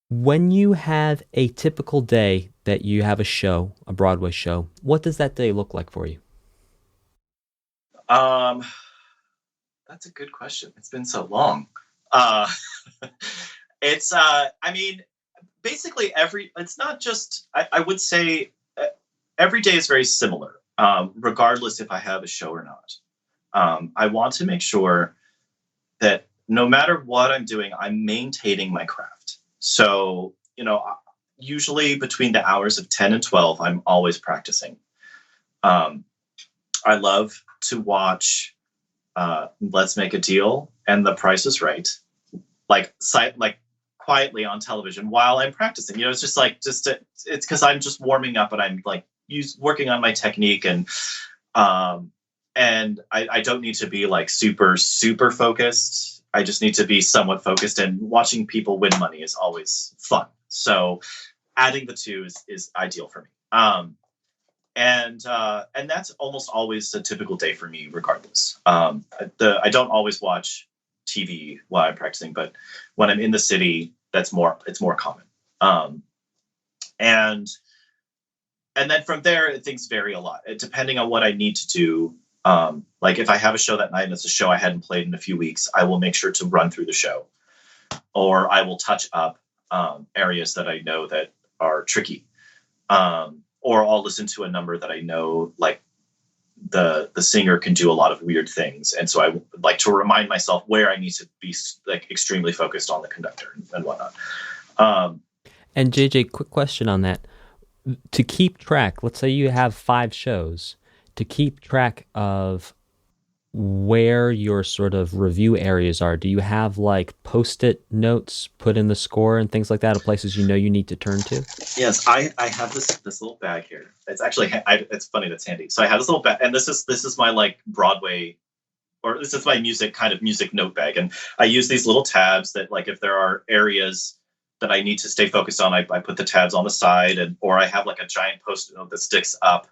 when you have a typical day that you have a show, a Broadway show, what does that day look like for you? That's a good question. It's been so long. It's, basically it's not just, I would say every day is very similar, regardless if I have a show or not. I want to make sure that no matter what I'm doing, I'm maintaining my craft. So, usually between the hours of 10 and 12, I'm always practicing. I love to watch Let's Make a Deal and The Price is Right, like quietly on television while I'm practicing. It's just it's because I'm just warming up, and I'm working on my technique, and I don't need to be super, super focused. I just need to be somewhat focused, and watching people win money is always fun. So adding the two is ideal for me. And that's almost always a typical day for me, regardless. I don't always watch TV while I'm practicing, but when I'm in the city, it's more common. And then from there, things vary a lot, depending on what I need to do. If I have a show that night and it's a show I hadn't played in a few weeks, I will make sure to run through the show, or I will touch up areas that I know that are tricky. Or I'll listen to a number that I know, the singer can do a lot of weird things. And so I like to remind myself where I need to be extremely focused on the conductor and whatnot. And JJ, quick question on that. To keep track, let's say you have 5 shows, to keep track of where your sort of review areas are, do you have Post-it notes put in the score and things like that of places you need to turn to? Yes, I have this little bag here. It's actually it's funny that's handy. So I have this little bag, and this is my Broadway, or this is my music note bag, and I use these little tabs that if there are areas that I need to stay focused on, I put the tabs on the side, or I have a giant Post-it note that sticks up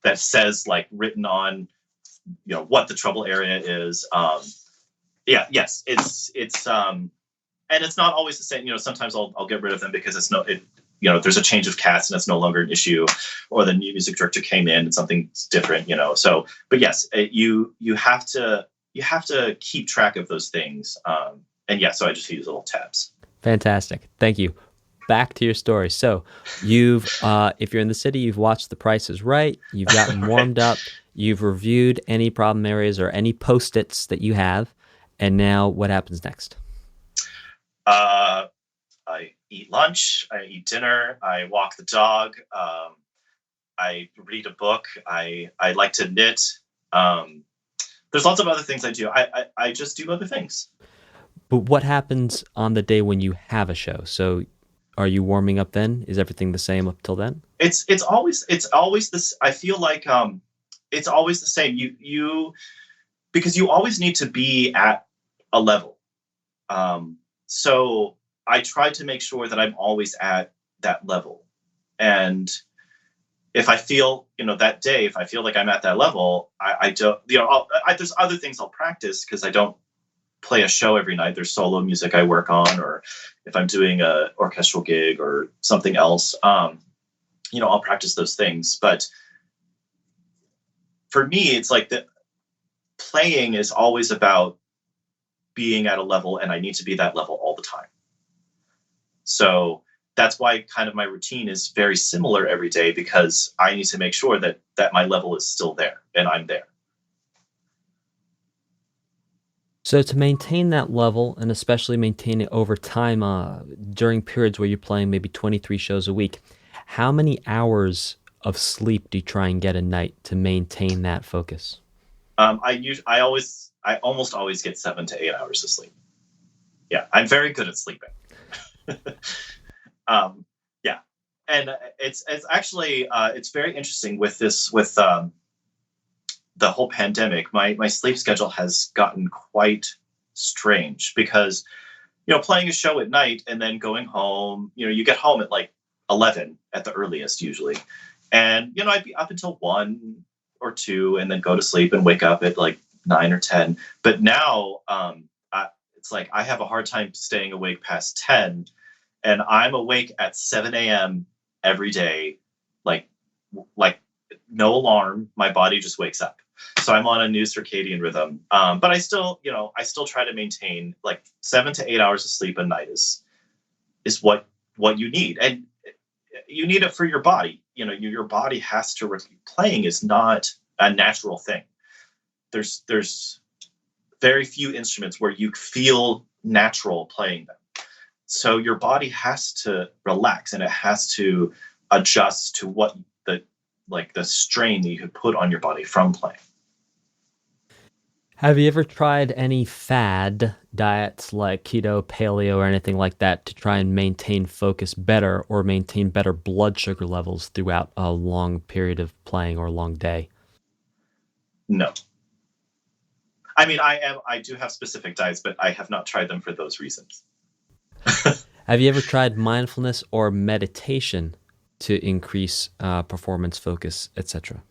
that says written on what the trouble area is. Yes, it's and it's not always the same. Sometimes I'll get rid of them because there's a change of cast and it's no longer an issue, or the new music director came in and something's different. So, but yes, you have to keep track of those things. And yeah, so I just use little tabs. Fantastic, thank you. Back to your story. So you've, if you're in the city, you've watched The Price is Right. You've gotten warmed up. You've reviewed any problem areas or any Post-its that you have. And now what happens next? I eat lunch, I eat dinner, I walk the dog, I read a book, I like to knit. There's lots of other things I do. I just do other things. But what happens on the day when you have a show? So are you warming up then? Is everything the same up till then? It's always this. I feel like it's always the same. You because you always need to be at a level. So I try to make sure that I'm always at that level. And if I feel, that day, if I feel like I'm at that level, I don't, there's other things I'll practice because I don't play a show every night. There's solo music I work on, or if I'm doing a orchestral gig or something else, I'll practice those things. But for me, it's like the playing is always about being at a level, and I need to be that level all the time. So that's why kind of my routine is very similar every day, because I need to make sure that my level is still there and I'm there. So to maintain that level, and especially maintain it over time, during periods where you're playing maybe 23 shows a week, how many hours of sleep do you try and get a night to maintain that focus? I almost always get 7 to 8 hours of sleep. Yeah, I'm very good at sleeping. Yeah, and it's actually it's very interesting with the whole pandemic. My sleep schedule has gotten quite strange because playing a show at night and then going home. You get home at like 11 at the earliest usually, and I'd be up until 1 or 2 and then go to sleep and wake up at like 9 or 10. But now it's like I have a hard time staying awake past 10, and I'm awake at 7 a.m. every day, like no alarm. My body just wakes up. So I'm on a new circadian rhythm. But I still try to maintain like 7 to 8 hours of sleep a night is what you need. And you need it for your body. Your body has to, playing is not a natural thing. There's very few instruments where you feel natural playing them. So your body has to relax, and it has to adjust to what the strain that you could put on your body from playing. Have you ever tried any fad diets like keto, paleo, or anything like that to try and maintain focus better or maintain better blood sugar levels throughout a long period of playing or a long day? No. I mean, I do have specific diets, but I have not tried them for those reasons. Have you ever tried mindfulness or meditation to increase performance, focus, etc.?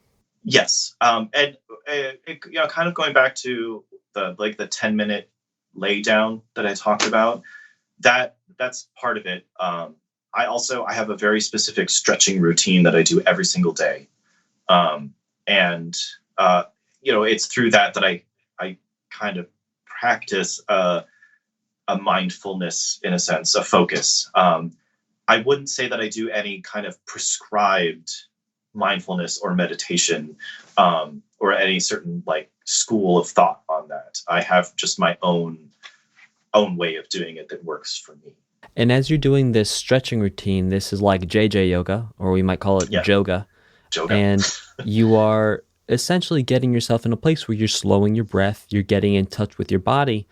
Yes, and kind of going back to the 10-minute lay down that I talked about. That's part of it. I have a very specific stretching routine that I do every single day, and it's through that I kind of practice a mindfulness, in a sense, a focus. I wouldn't say that I do any kind of prescribed mindfulness or meditation, or any certain school of thought on that. I have just my own way of doing it that works for me. And as you're doing this stretching routine, this is like JJ yoga, or we might call it yoga. And you are essentially getting yourself in a place where you're slowing your breath, you're getting in touch with your body,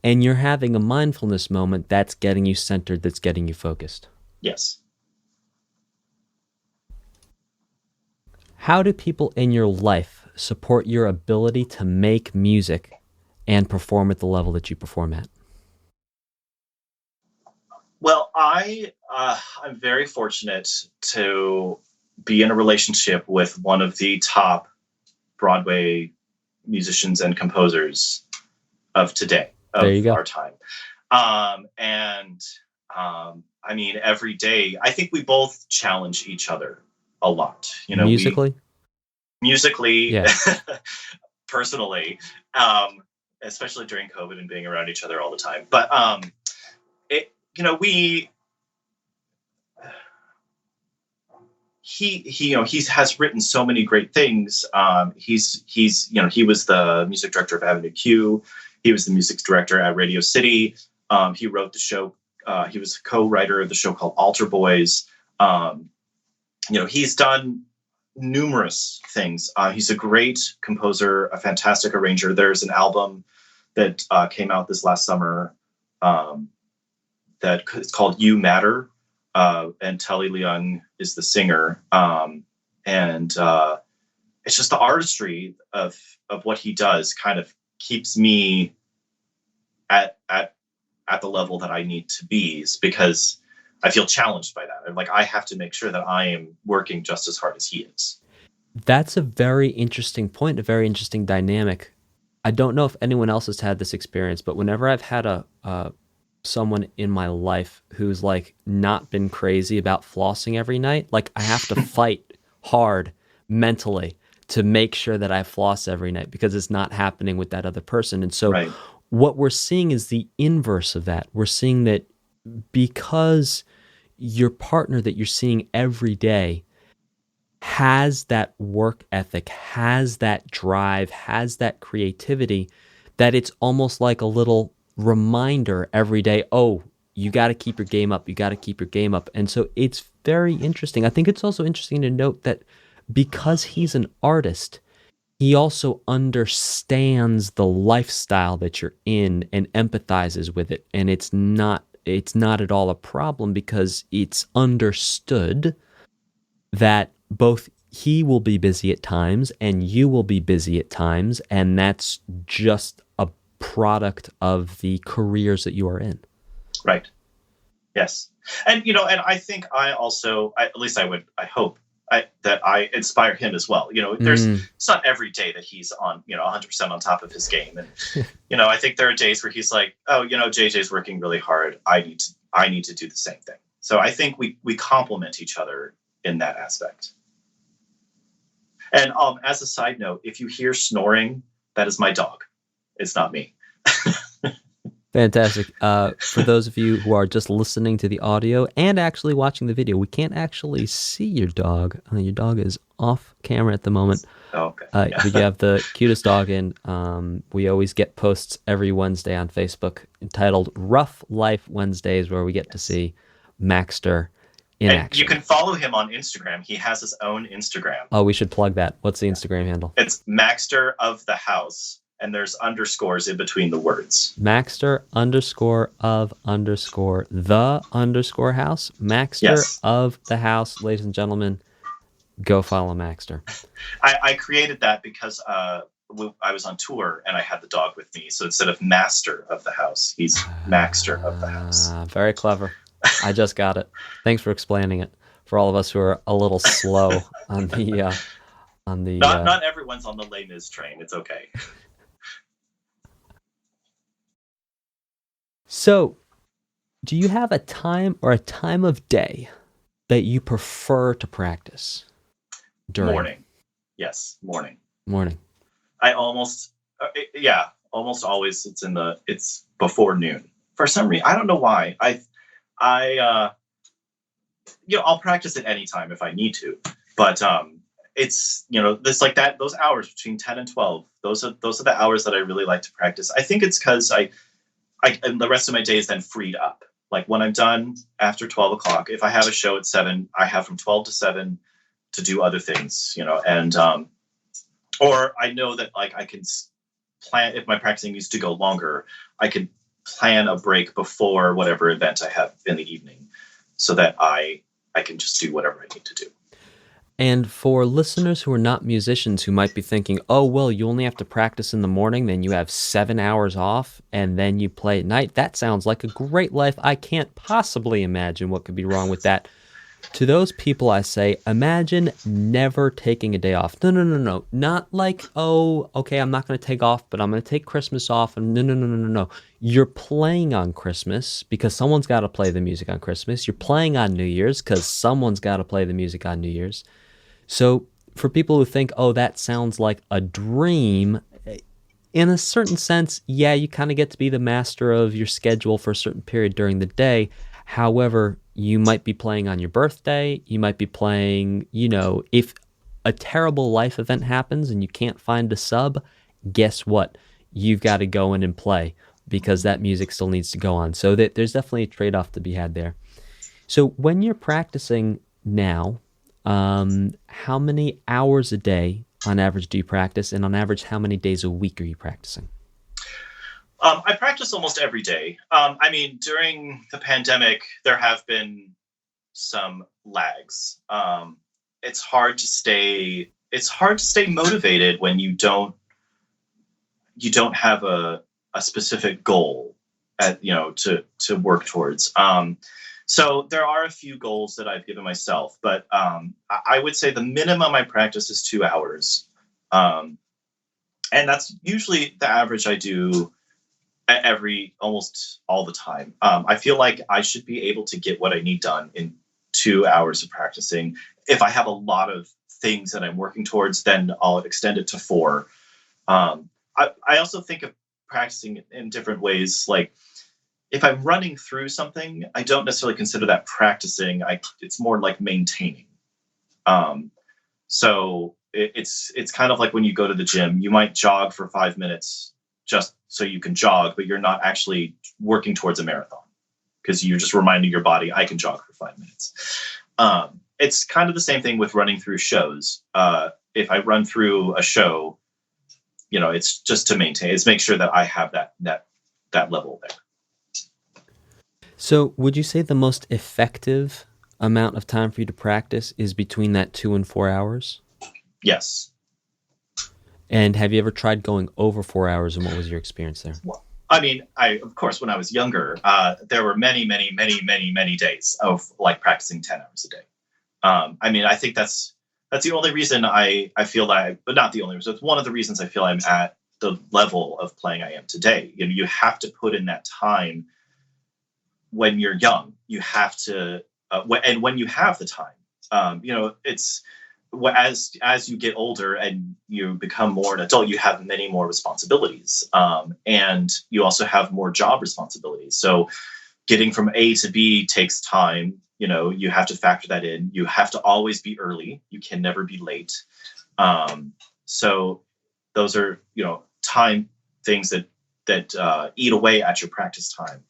and you're having a mindfulness moment that's getting you centered, that's getting you focused. Yes. How do people in your life support your ability to make music and perform at the level that you perform at? Well, I'm very fortunate to be in a relationship with one of the top Broadway musicians and composers of today, of our time. I mean, every day, I think we both challenge each other a lot. Musically? Musically, personally, especially during COVID and being around each other all the time. But he has written so many great things. He was the music director of Avenue Q. He was the music director at Radio City. He wrote the show He was a co-writer of the show called Altar Boys. He's done numerous things. He's a great composer, a fantastic arranger. There's an album that came out this last summer that it's called You Matter, and Telly Leung is the singer. And it's just the artistry of what he does kind of keeps me at the level that I need to be, because I feel challenged by that. I'm like, I have to make sure that I am working just as hard as he is. That's a very interesting point, a very interesting dynamic. I don't know if anyone else has had this experience, but whenever I've had someone in my life who's like not been crazy about flossing every night, like I have to fight hard mentally to make sure that I floss every night because it's not happening with that other person. And so Right. What we're seeing is the inverse of that. We're seeing that because your partner that you're seeing every day has that work ethic, has that drive, has that creativity, that it's almost like a little reminder every day, oh, you got to keep your game up, you got to keep your game up. And so it's very interesting. I think it's also interesting to note that because he's an artist, he also understands the lifestyle that you're in and empathizes with it. And it's not at all a problem because it's understood that both he will be busy at times and you will be busy at times, and that's just a product of the careers that you are in. Right. Yes. And, and I think I also, at least I hope that I inspire him as well. It's not every day that he's on, 100% on top of his game. And, I think there are days where he's like, oh, JJ's working really hard. I need to do the same thing. So I think we complement each other in that aspect. And as a side note, if you hear snoring, that is my dog. It's not me. Fantastic. For those of you who are just listening to the audio and actually watching the video, we can't actually see your dog. Your dog is off camera at the moment. Okay. But you have the cutest dog in. We always get posts every Wednesday on Facebook entitled Rough Life Wednesdays, where we get to see Maxter in action. You can follow him on Instagram. He has his own Instagram. Oh, we should plug that. What's the Instagram handle? It's Maxter of the House. And there's underscores in between the words. Maxter _of_ the _house. Maxter Yes. of the house. Ladies and gentlemen, go follow Maxter. I created that because I was on tour and I had the dog with me. So instead of master of the house, he's Maxter of the house. Very clever. I just got it. Thanks for explaining it for all of us who are a little slow on the Not everyone's on the Les Mis train. It's okay. So, do you have a time of day that you prefer to practice during? Morning. Yes, morning. Morning. I almost always it's before noon. For some reason, I don't know why. I'll practice at any time if I need to, but it's this like that those hours between 10 and 12. Those are the hours that I really like to practice. I think it's because and the rest of my day is then freed up. Like when I'm done after 12 o'clock, if I have a show at 7, I have from 12 to 7 to do other things, and or I know that like I can plan if my practicing needs to go longer, I can plan a break before whatever event I have in the evening so that I can just do whatever I need to do. And for listeners who are not musicians who might be thinking, oh, well, you only have to practice in the morning, then you have 7 hours off, and then you play at night. That sounds like a great life. I can't possibly imagine what could be wrong with that. To those people, I say, imagine never taking a day off. No. Not like, oh, okay, I'm not going to take off, but I'm going to take Christmas off. And no. You're playing on Christmas because someone's got to play the music on Christmas. You're playing on New Year's because someone's got to play the music on New Year's. So for people who think, oh, that sounds like a dream, in a certain sense, yeah, you kind of get to be the master of your schedule for a certain period during the day. However, you might be playing on your birthday. You might be playing, if a terrible life event happens and you can't find a sub, guess what? You've got to go in and play. because that music still needs to go on. So there's definitely a trade-off to be had there. So when you're practicing now, how many hours a day on average do you practice? And on average, how many days a week are you practicing? I practice almost every day. I mean, during the pandemic, there have been some lags. It's hard to stay motivated when you don't have a specific goal to work towards. So there are a few goals that I've given myself, but I would say the minimum I practice is 2 hours. And that's usually the average I do almost all the time. I feel like I should be able to get what I need done in 2 hours of practicing. If I have a lot of things that I'm working towards, then I'll extend it to 4. I also think of practicing in different ways. Like if I'm running through something, I don't necessarily consider that practicing. It's more like maintaining. So it's kind of like when you go to the gym, you might jog for 5 minutes just so you can jog, but you're not actually working towards a marathon because you're just reminding your body, I can jog for 5 minutes. It's kind of the same thing with running through shows. If I run through a show, it's just to maintain. It's make sure that I have that level there. So would you say the most effective amount of time for you to practice is between that 2 and 4 hours? Yes. And have you ever tried going over 4 hours, and what was your experience there? Well, I mean, of course, when I was younger, there were many, many, many, many, many days of like practicing 10 hours a day. I mean, I think that's the only reason I feel but not the only reason. It's one of the reasons I feel I'm at the level of playing I am today. You have to put in that time when you're young. You have to, and when you have the time, it's as you get older and you become more an adult, you have many more responsibilities, and you also have more job responsibilities. So getting from A to B takes time. You have to factor that in. You have to always be early. You can never be late. So those are, time things that eat away at your practice time.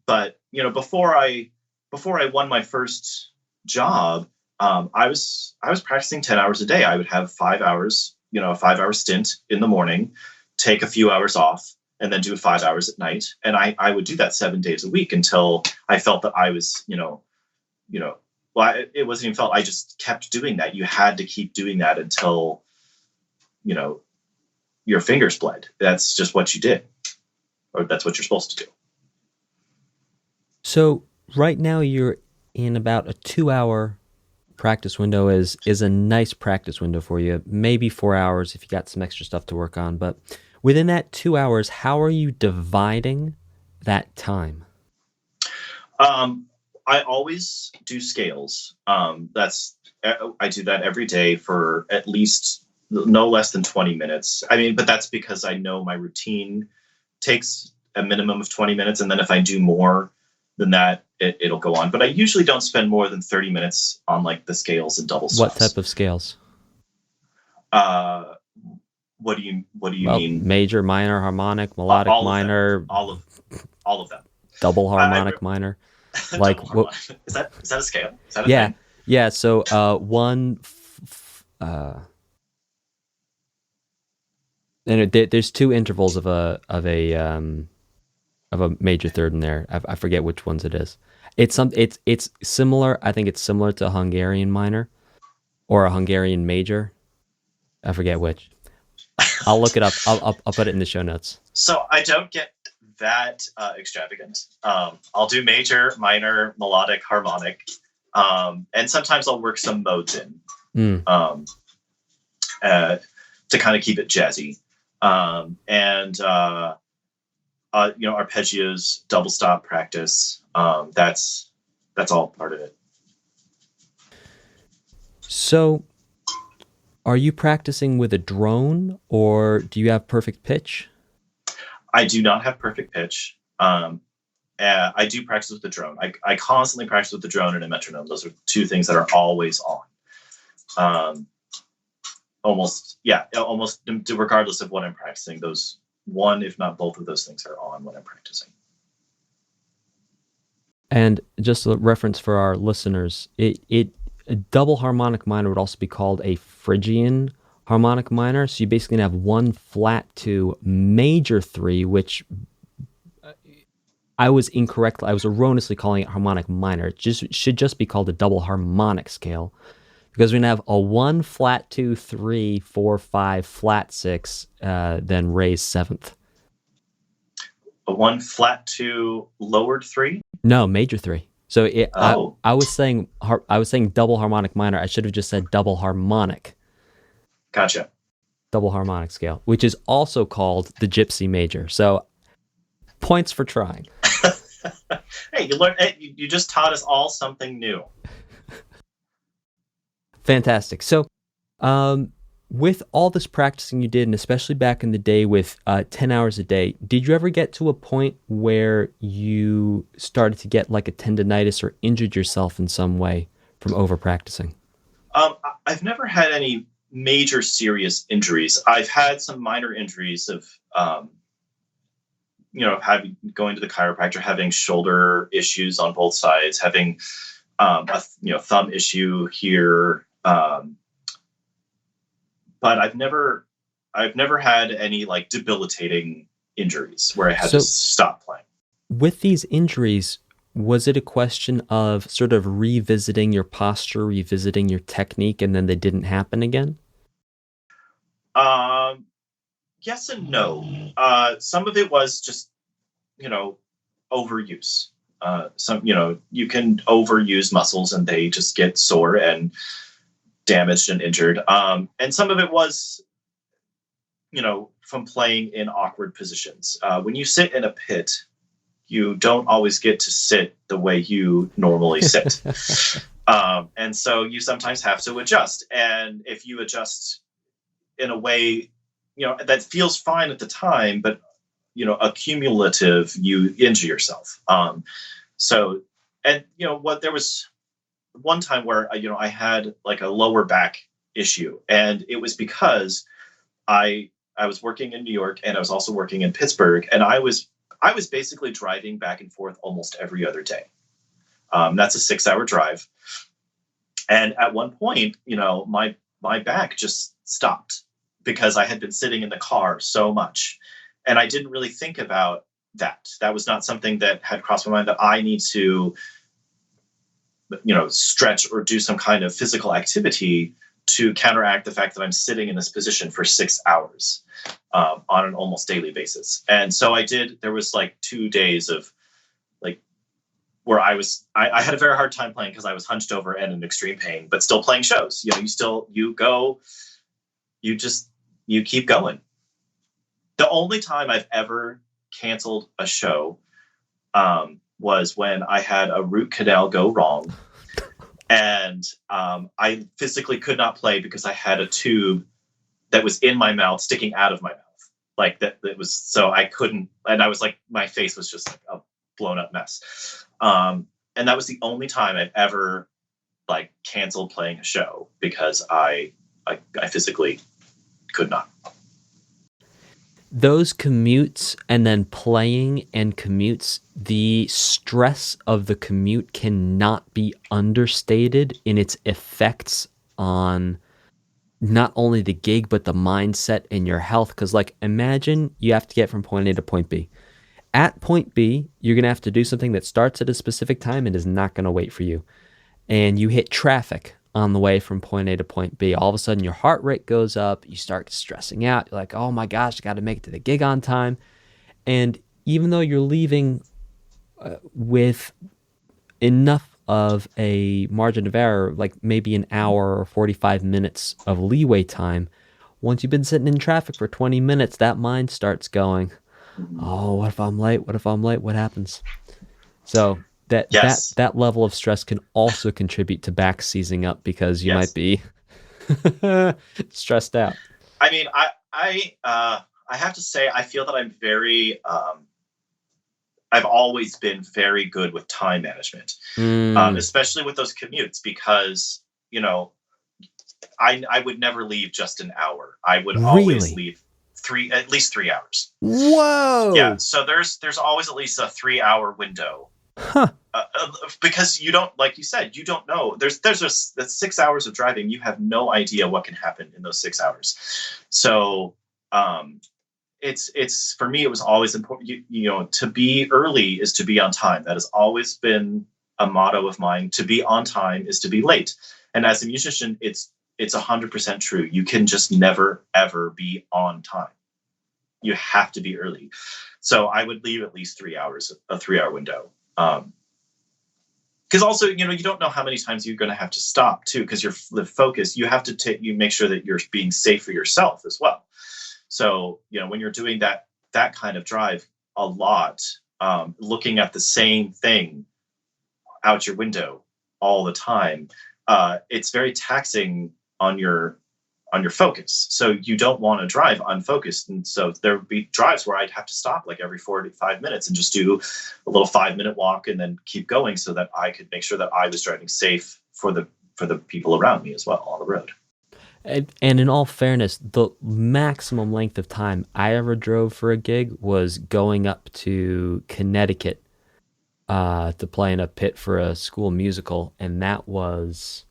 But, before I won my first job, I was practicing 10 hours a day. I would have 5 hours, a 5-hour stint in the morning, take a few hours off, and then do 5 hours at night. And I would do that 7 days a week until I felt that I was, it wasn't even felt. I just kept doing that. You had to keep doing that until, your fingers bled. That's just what you did, or that's what you're supposed to do. So right now you're in about a 2-hour practice window is a nice practice window for you. Maybe 4 hours if you got some extra stuff to work on. But within that 2 hours, how are you dividing that time? I always do scales. I do that every day for at least no less than 20 minutes. I mean, but that's because I know my routine takes a minimum of 20 minutes. And then if I do more than that, it'll go on. But I usually don't spend more than 30 minutes on like the scales and double stops. What type of scales? What do you mean? Major, minor, harmonic, melodic, minor. All of them. Double harmonic, minor. Like what? Is that a scale? Is that a yeah, thing? Yeah. So one. And there's 2 intervals of a major third in there. I forget which ones it is. It's similar. I think it's similar to a Hungarian minor or a Hungarian major. I forget which. I'll look it up. I'll put it in the show notes. So I don't get that extravagant. I'll do major, minor, melodic, harmonic, and sometimes I'll work some modes in to kind of keep it jazzy. Arpeggios, double stop practice. That's all part of it. So are you practicing with a drone or do you have perfect pitch? I do not have perfect pitch. I do practice with the drone. I constantly practice with the drone and a metronome. Those are 2 things that are always on. Almost regardless of what I'm practicing, those one, if not both of those things are on when I'm practicing. And just a reference for our listeners, a double harmonic minor would also be called a Phrygian harmonic minor. So you basically have 1 flat 2 major 3, which I was erroneously calling it harmonic minor. It should just be called a double harmonic scale, because we're going to have a 1 flat 2 3 4 5 flat 6, then raised 7th. A 1 flat 2 lowered 3? No, major 3. So I was saying double harmonic minor. I should have just said double harmonic. Gotcha. Double harmonic scale, which is also called the gypsy major. So points for trying. Hey, you learned. You just taught us all something new. Fantastic. So, with all this practicing you did, and especially back in the day with 10 hours a day, did you ever get to a point where you started to get like a tendinitis or injured yourself in some way from over practicing? I've never had any major serious injuries. I've had some minor injuries of, going to the chiropractor, having shoulder issues on both sides, having a thumb issue here. But I've never had any like debilitating injuries where I had to stop playing. With these injuries, was it a question of sort of revisiting your posture, revisiting your technique, and then they didn't happen again? Yes and no. Some of it was just, overuse. You can overuse muscles and they just get sore and damaged and injured. And some of it was, from playing in awkward positions. When you sit in a pit, you don't always get to sit the way you normally sit. And so you sometimes have to adjust. And if you adjust in a way, that feels fine at the time, but, accumulative, you injure yourself. There was one time where, I had like a lower back issue, and it was because I was working in New York and I was also working in Pittsburgh, and I was basically driving back and forth almost every other day. That's a 6-hour drive. And at one point, my back just stopped because I had been sitting in the car so much. And I didn't really think about that. That was not something that had crossed my mind, that I need to, stretch or do some kind of physical activity to counteract the fact that I'm sitting in this position for 6 hours on an almost daily basis. And so I did. There was like 2 days of like where I had a very hard time playing because I was hunched over and in extreme pain, but still playing shows. You keep going. The only time I've ever canceled a show was when I had a root canal go wrong. And I physically could not play because I had a tube that was in my mouth sticking out of my mouth. Like that was, so I couldn't, and I was like, my face was just like a blown up mess. And that was the only time I've ever like canceled playing a show because I physically could not. Those commutes and then playing and commutes, the stress of the commute cannot be understated in its effects on not only the gig, but the mindset and your health. Because like, imagine you have to get from point A to point B. At point B, you're going to have to do something that starts at a specific time and is not going to wait for you. And you hit traffic on the way from point A to point B. All of a sudden, your heart rate goes up. You start stressing out. You're like, oh my gosh, I got to make it to the gig on time. And even though you're leaving with enough of a margin of error, like maybe an hour or 45 minutes of leeway time, once you've been sitting in traffic for 20 minutes, that mind starts going, oh, what if I'm late? What if I'm late? What happens? So that level of stress can also contribute to back seizing up because you might be stressed out. I mean, I have to say, I feel that I'm very, I've always been very good with time management, especially with those commutes, because, I would never leave just an hour. I would always leave at least 3 hours. Whoa! Yeah, so there's always at least a 3-hour window. Huh. Because you don't, like you said, you don't know. There's just that's 6 hours of driving. You have no idea what can happen in those 6 hours. So it's for me, it was always important. You know, to be early is to be on time. That has always been a motto of mine. To be on time is to be late. And as a musician, it's 100% true. You can just never ever be on time. You have to be early. So I would leave at least 3 hours, a 3-hour window. Because also, you know, you don't know how many times you're going to have to stop too, because you're the focus. You have to you make sure that you're being safe for yourself as well. So, you know, when you're doing that kind of drive a lot, looking at the same thing out your window all the time, it's very taxing on your focus. So you don't want to drive unfocused. And so there would be drives where I'd have to stop like every 45 minutes and just do a little 5-minute walk and then keep going so that I could make sure that I was driving safe for the people around me as well on the road. And in all fairness, the maximum length of time I ever drove for a gig was going up to Connecticut to play in a pit for a school musical, and that was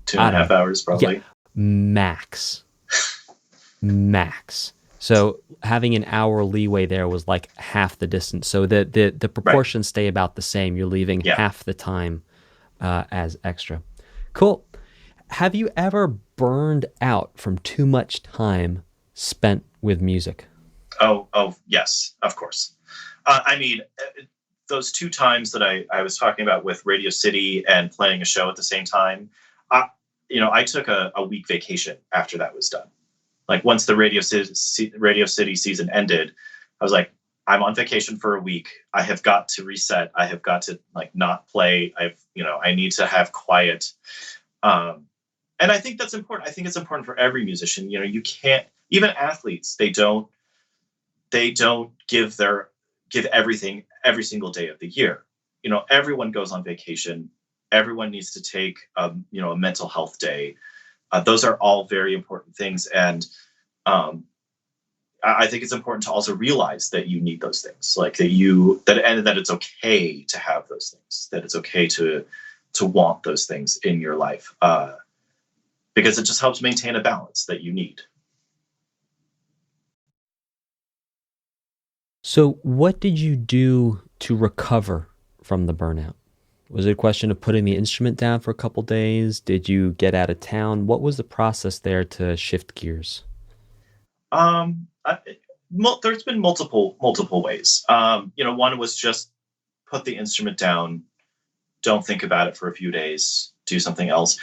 2.5 hours probably. Yeah, max. So having an hour leeway there was like half the distance. So the proportions stay about the same. You're leaving half the time as extra. Cool. Have you ever burned out from too much time spent with music? Oh, yes, of course. I mean, those 2 times that I was talking about with Radio City and playing a show at the same time, I took a week vacation after that was done. Like once the Radio City season ended, I was like, I'm on vacation for a week. I have got to reset. I have got to like not play. I need to have quiet. And I think that's important. I think it's important for every musician. You know, you can't, even athletes, they don't give everything every single day of the year. You know, everyone goes on vacation. Everyone needs to take, a mental health day. Those are all very important things. And I think it's important to also realize that you need those things, like that it's okay to have those things, that it's okay to want those things in your life. Because it just helps maintain a balance that you need. So what did you do to recover from the burnout? Was it a question of putting the instrument down for a couple days? Did you get out of town? What was the process there to shift gears? There's been multiple ways. One was just put the instrument down, don't think about it for a few days, do something else.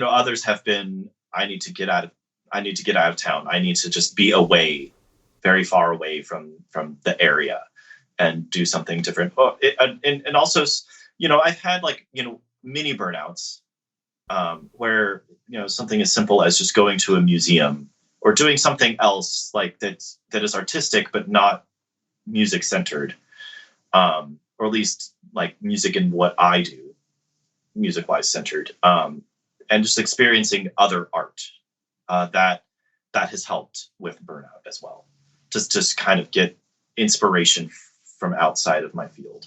Others have been, I need to get out of town. I need to just be away, very far away from the area and do something different. And also, I've had mini burnouts where, something as simple as just going to a museum or doing something else like that is artistic, but not music centered. Or at least like music in what I do, music wise centered. And just experiencing other art that has helped with burnout as well. Just kind of get inspiration from outside of my field.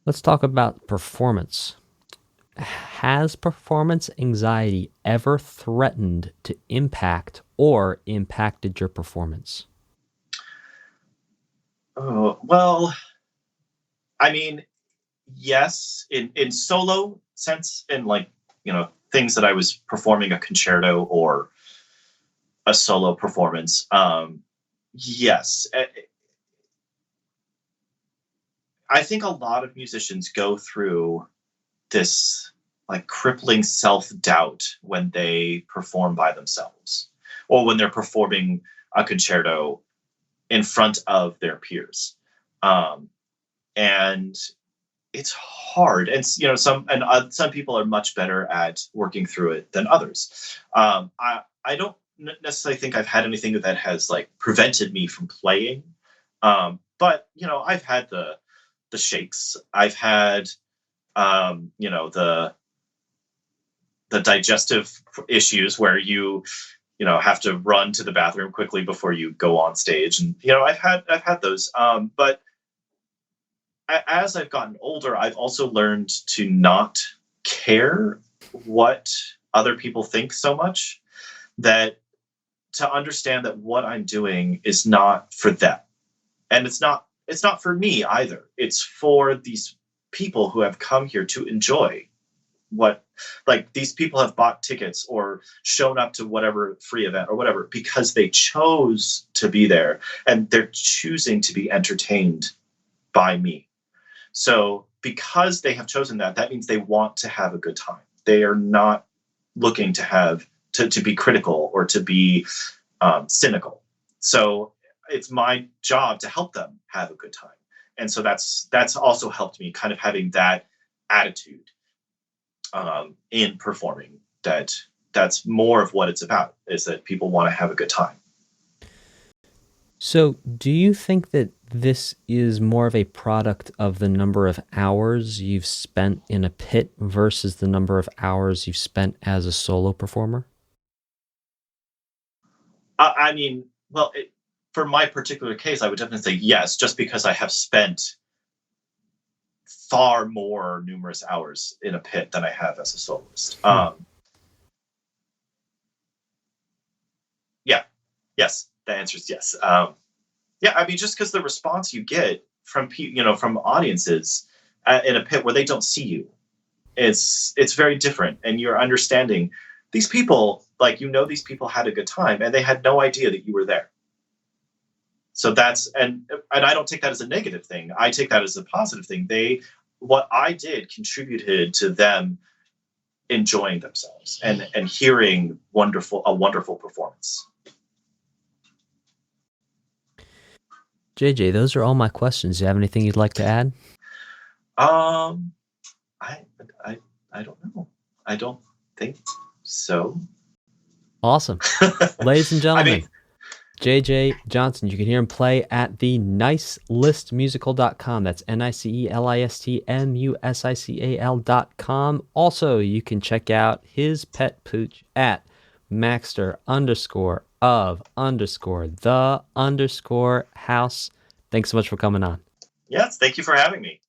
Let's talk about performance. Has performance anxiety ever threatened to impact or impacted your performance? Oh, well, I mean, yes, in solo sense, in things that I was performing a concerto or a solo performance. Yes, I think a lot of musicians go through this crippling self-doubt when they perform by themselves or when they're performing a concerto in front of their peers. And it's hard. And, some people are much better at working through it than others. I don't necessarily think I've had anything that has prevented me from playing. But, I've had the shakes. I've had, the digestive issues where you have to run to the bathroom quickly before you go on stage. And, I've had those. But as I've gotten older, I've also learned to not care what other people think so much, that to understand that what I'm doing is not for them. And it's not for me either. It's for these people who have come here to enjoy these people have bought tickets or shown up to whatever free event or whatever because they chose to be there and they're choosing to be entertained by me. So because they have chosen that means they want to have a good time. They are not looking to be critical or to be cynical. So it's my job to help them have a good time. And so that's also helped me kind of having that attitude in performing, that's more of what it's about, is that people want to have a good time. So do you think that this is more of a product of the number of hours you've spent in a pit versus the number of hours you've spent as a solo performer? For my particular case, I would definitely say yes, just because I have spent far more numerous hours in a pit than I have as a soloist. Yes, the answer is yes. Just because the response you get from from audiences in a pit where they don't see you, it's very different, and you're understanding these people, these people had a good time and they had no idea that you were there. So and I don't take that as a negative thing. I take that as a positive thing. What I did contributed to them enjoying themselves and hearing a wonderful performance. JJ, those are all my questions. Do you have anything you'd like to add? I don't know. I don't think so. Awesome. Ladies and gentlemen, JJ Johnson, you can hear him play at the nicelistmusical.com. That's NICELISTMUSICAL.com. Also, you can check out his pet pooch at Maxter_of_the_house. Thanks so much for coming on. Yes, thank you for having me.